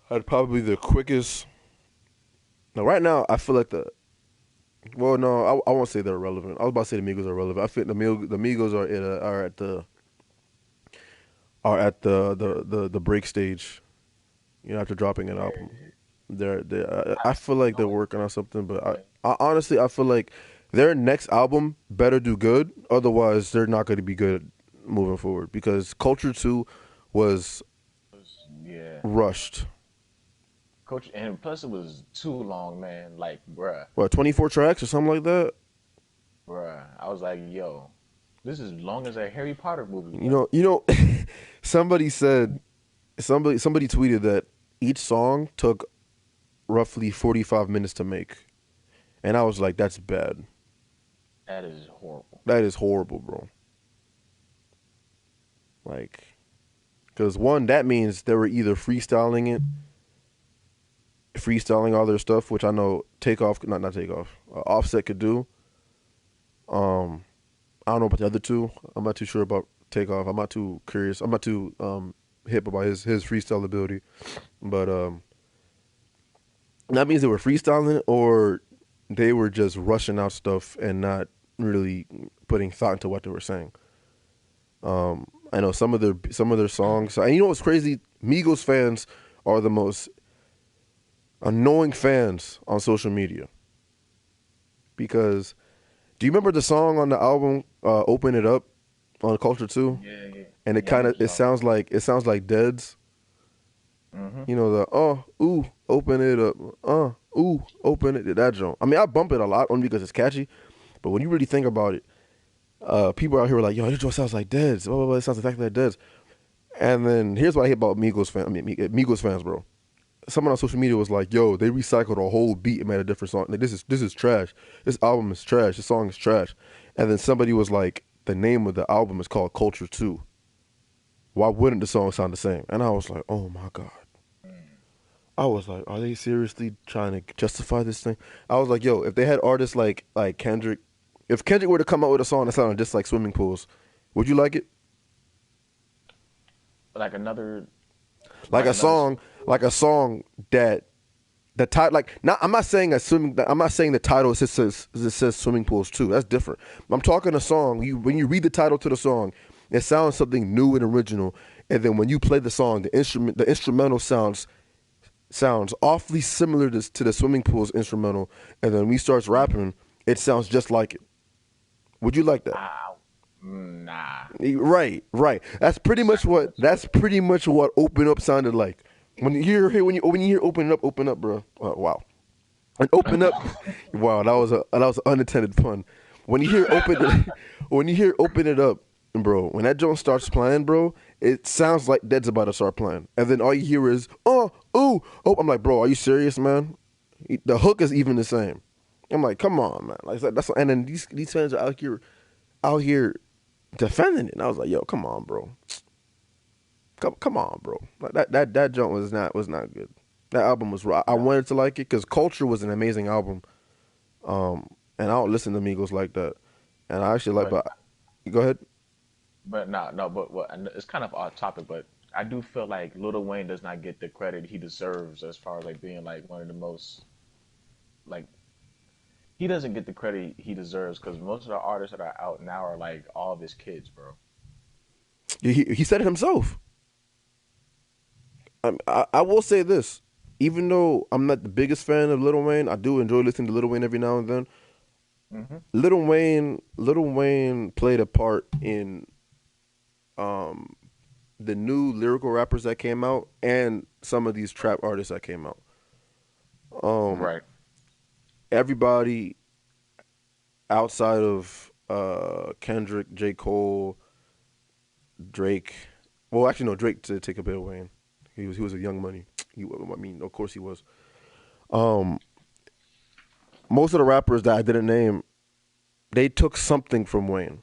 had probably the quickest. Now, right now, I feel like well, no, I won't say they're relevant. I was about to say the Migos are relevant. I think the Migos are at the break stage. You know, after dropping an album, I feel like they're working on something. But I honestly I feel like their next album better do good. Otherwise, they're not going to be good moving forward. Because Culture 2 was yeah, rushed. Coach, and plus it was too long, man. Like, What, 24 tracks or something like that? bruh. I was like, yo, this is long as a Harry Potter movie. You know, somebody tweeted that each song took roughly 45 minutes to make. And I was like, that's bad. That is horrible. That is horrible, bro. Like, because one, that means they were either freestyling it freestyling all their stuff, which I know Takeoff, not Takeoff, Offset could do. Um, I don't know about the other two. I'm not too sure about Takeoff. I'm not too curious. I'm not too hip about his freestyle ability. But that means they were freestyling or they were just rushing out stuff and not really putting thought into what they were saying. I know some of their songs. And you know what's crazy? Migos fans are the most annoying fans on social media because do you remember the song on the album "Open It Up" on Culture 2? Yeah, yeah, And it yeah. I kind know of what you're talking about. it sounds like Dead's. Hmm. You know the ooh open it up ooh open it that joint. I mean I bump it a lot only because it's catchy, but when you really think about it, people out here are like, yo, this joint sounds like Dead's. Blah, blah, blah, it sounds exactly like Dead's. And then here's what I hate about Migos fans, bro. Someone on social media was like, "Yo, they recycled a whole beat and made a different song. Like this is trash. This album is trash. This song is trash." And then somebody was like, "The name of the album is called Culture 2. Why wouldn't the song sound the same?" And I was like, "Oh my god." I was like, "Are they seriously trying to justify this thing?" I was like, "Yo, if they had artists like Kendrick, if Kendrick were to come out with a song that sounded just like Swimming Pools, would you like it? Like another, Like like a another. song, like a song that the title, like, not. I'm not saying that swimming. I'm not saying the title says swimming pools too. That's different. I'm talking a song. When you read the title to the song, it sounds something new and original. And then when you play the song, the instrumental sounds awfully similar to the swimming pools instrumental. And then when he starts rapping, it sounds just like it. Would you like that? Ah, nah. Right, right. That's pretty much what "Open Up" sounded like. When you hear open up, bro. Wow. And "Open Up," wow, that was an unintended pun. When you hear when you hear "Open It Up," bro, when that joint starts playing, bro, it sounds like Dead's about to start playing, and then all you hear is ooh, oh. I'm like, bro, are you serious, man? The hook is even the same. I'm like, come on, man. Like that's and then these fans are out here defending it. And I was like, yo, come on, bro. Come on, bro. Like that joint was not good. That album was raw. I wanted to like it because Culture was an amazing album. And I don't listen to Migos like that. And I actually like, But but go ahead. no, no, but what? And it's kind of off topic, but I do feel like Lil Wayne does not get the credit he deserves as far as like being like one of the most like he doesn't get the credit he deserves because most of the artists that are out now are like all of his kids, bro. He said it himself. I will say this. Even though I'm not the biggest fan of Lil Wayne, I do enjoy listening to Lil Wayne every now and then. Hmm. Lil Wayne played a part in um, the new lyrical rappers that came out and some of these trap artists that came out. Um, Right. Everybody outside of Kendrick, J. Cole, Drake. Well, actually, no, Drake to take a bit of Wayne. He was a Young Money. I mean, of course he was. Um, Most of the rappers that I didn't name, they took something from Wayne.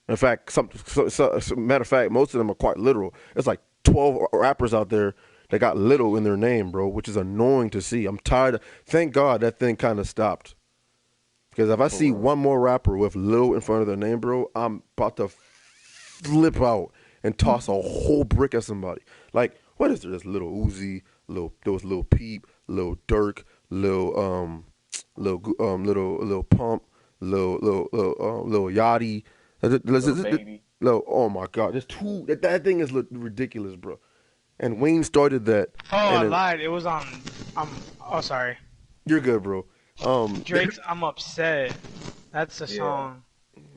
In fact, matter of fact, most of them are quite literal. It's like 12 rappers out there that got little in their name, bro, which is annoying to see. I'm tired. Thank God that thing kind of stopped. Because if I For see real. one more rapper with little in front of their name, bro, I'm about to flip out and toss a whole brick at somebody. Like, what is there? There's little Uzi, there was little Peep, little Dirk, little Pump, little Yachty, Little baby. oh my God, there's two. That thing is ridiculous, bro. And Wayne started that, Oh, and I then lied. It was on. Oh, sorry. you're good, bro. They, Drake's "I'm Upset." That's the Yeah. song.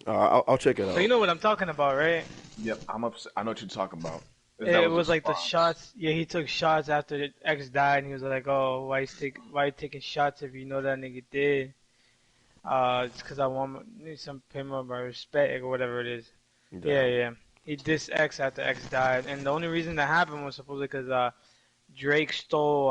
I'll check it So you out. know what I'm talking about, right? Yep. I'm upset. I know what you're talking about. That It was a was like the response. shots. Yeah, he took shots after the ex died, and he was like, "Oh, why you taking shots if you know that nigga did? It's 'cause I want need some payment of my respect or whatever it is." Yeah, Damn. yeah. He dissed X after X died, and the only reason that happened was supposedly because Drake stole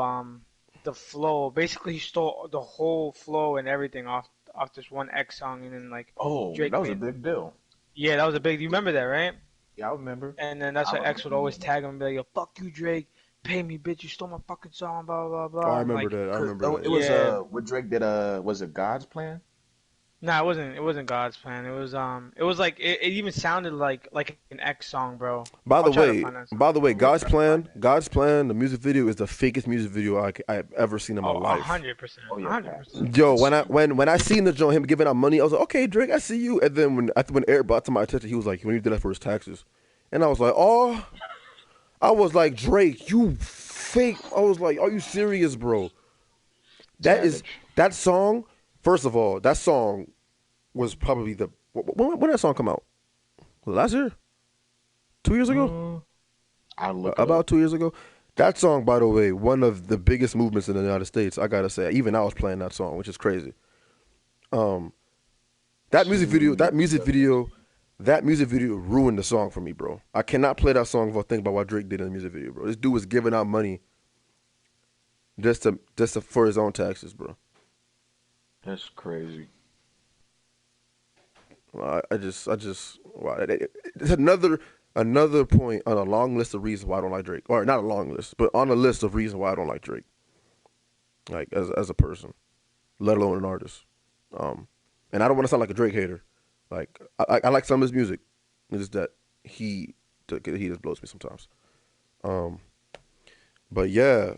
the flow. Basically, he stole the whole flow and everything off this one X song, and then like Oh, Drake that was a made. big deal. Yeah, that was a big. You remember that, right? Yeah, I remember. And then that's I why X would always remember. tag him and be like, "Yo, fuck you, Drake. pay me, bitch, you stole my fucking song, blah blah Oh, blah. I I'm remember like, that. I remember Oh, that. it was yeah. what Drake did. Was it God's Plan? Nah, it wasn't God's plan. It was like it even sounded like an X song, bro. By I'll the try to way, find that song. by the way, I'm gonna try to find it. God's plan, the music video is the fakest music video I've ever seen in my Oh, a life. hundred percent, Oh a yeah, hundred facts. percent. Yo, when I seen the joint him giving out money, I was like, okay, Drake, I see you. And then when Eric brought to my attention, he was like, when he did that for his taxes, and I was like, oh, I was like, Drake, you fake. I was like, are you serious, bro? That is Savage. that song. First of all, that song was probably when did that song come out? Was it last year? 2 years ago? Mm, I'll look it up. About 2 years ago. That song, by the way, one of the biggest movements in the United States. I gotta say, even I was playing that song, which is crazy. Um, that music video, that music video, that music video ruined the song for me, bro. I cannot play that song without thinking about what Drake did in the music video, bro. This dude was giving out money just to for his own taxes, bro. That's crazy. Wow, it's another point on a long list of reasons why I don't like Drake, or not a long list, but on a list of reasons why I don't like Drake, like as a person, let alone an artist. And I don't want to sound like a Drake hater. Like I like some of his music, it's just that he just blows me sometimes. Um, but yeah,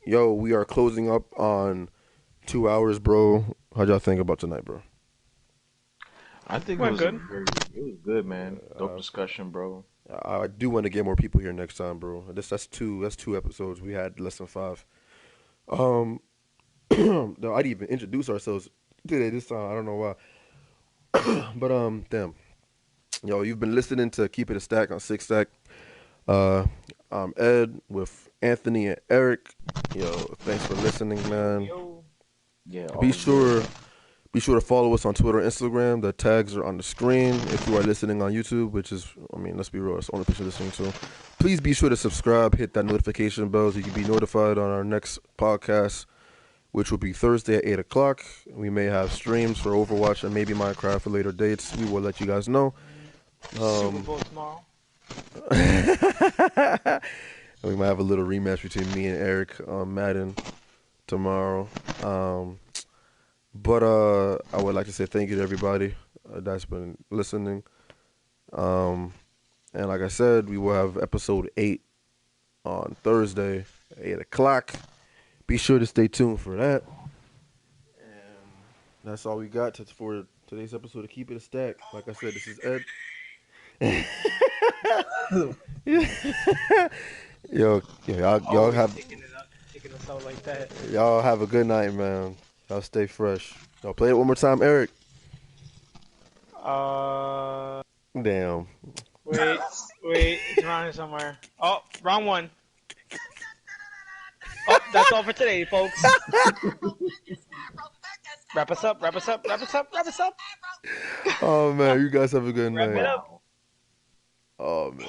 yo, we are closing up on 2 hours, bro. How'd y'all think about tonight, bro? I think Went good. it was good, man. Dope discussion, bro. I do want to get more people here next time, bro. That's two episodes. We had less than five. Um, no, I didn't even introduce ourselves today. This time, I don't know why. But damn, yo, you've been listening to Keep It a Stack on Six Stack. I'm Ed with Anthony and Eric. Yo, thanks for listening, man. Yo, Yeah, Be all sure good. be sure to follow us on Twitter and Instagram. The tags are on the screen. If you are listening on YouTube, which is, I mean, let's be real, it's the only place you're listening to. Please be sure to subscribe, hit that notification bell so you can be notified on our next podcast, which will be Thursday at 8 o'clock. We may have streams for Overwatch and maybe Minecraft for later dates. We will let you guys know. Super Bowl tomorrow. We might have a little rematch between me and Eric on Madden tomorrow. But I would like to say thank you to everybody that's been listening. And like I said, we will have episode 8 on Thursday at 8 o'clock. Be sure to stay tuned for that. And that's all we got for today's episode of Keep It a Stack. Like I said, this is Ed. Yo, y'all Always have taking us out like that. y'all have a good night, man. Y'all stay fresh. Y'all play it one more time, Eric. Damn. Wait, it's around here somewhere. Oh, wrong one. Oh, that's all for today, folks. Wrap us up. Oh man, you guys have a good Wrap it night. up. Oh man.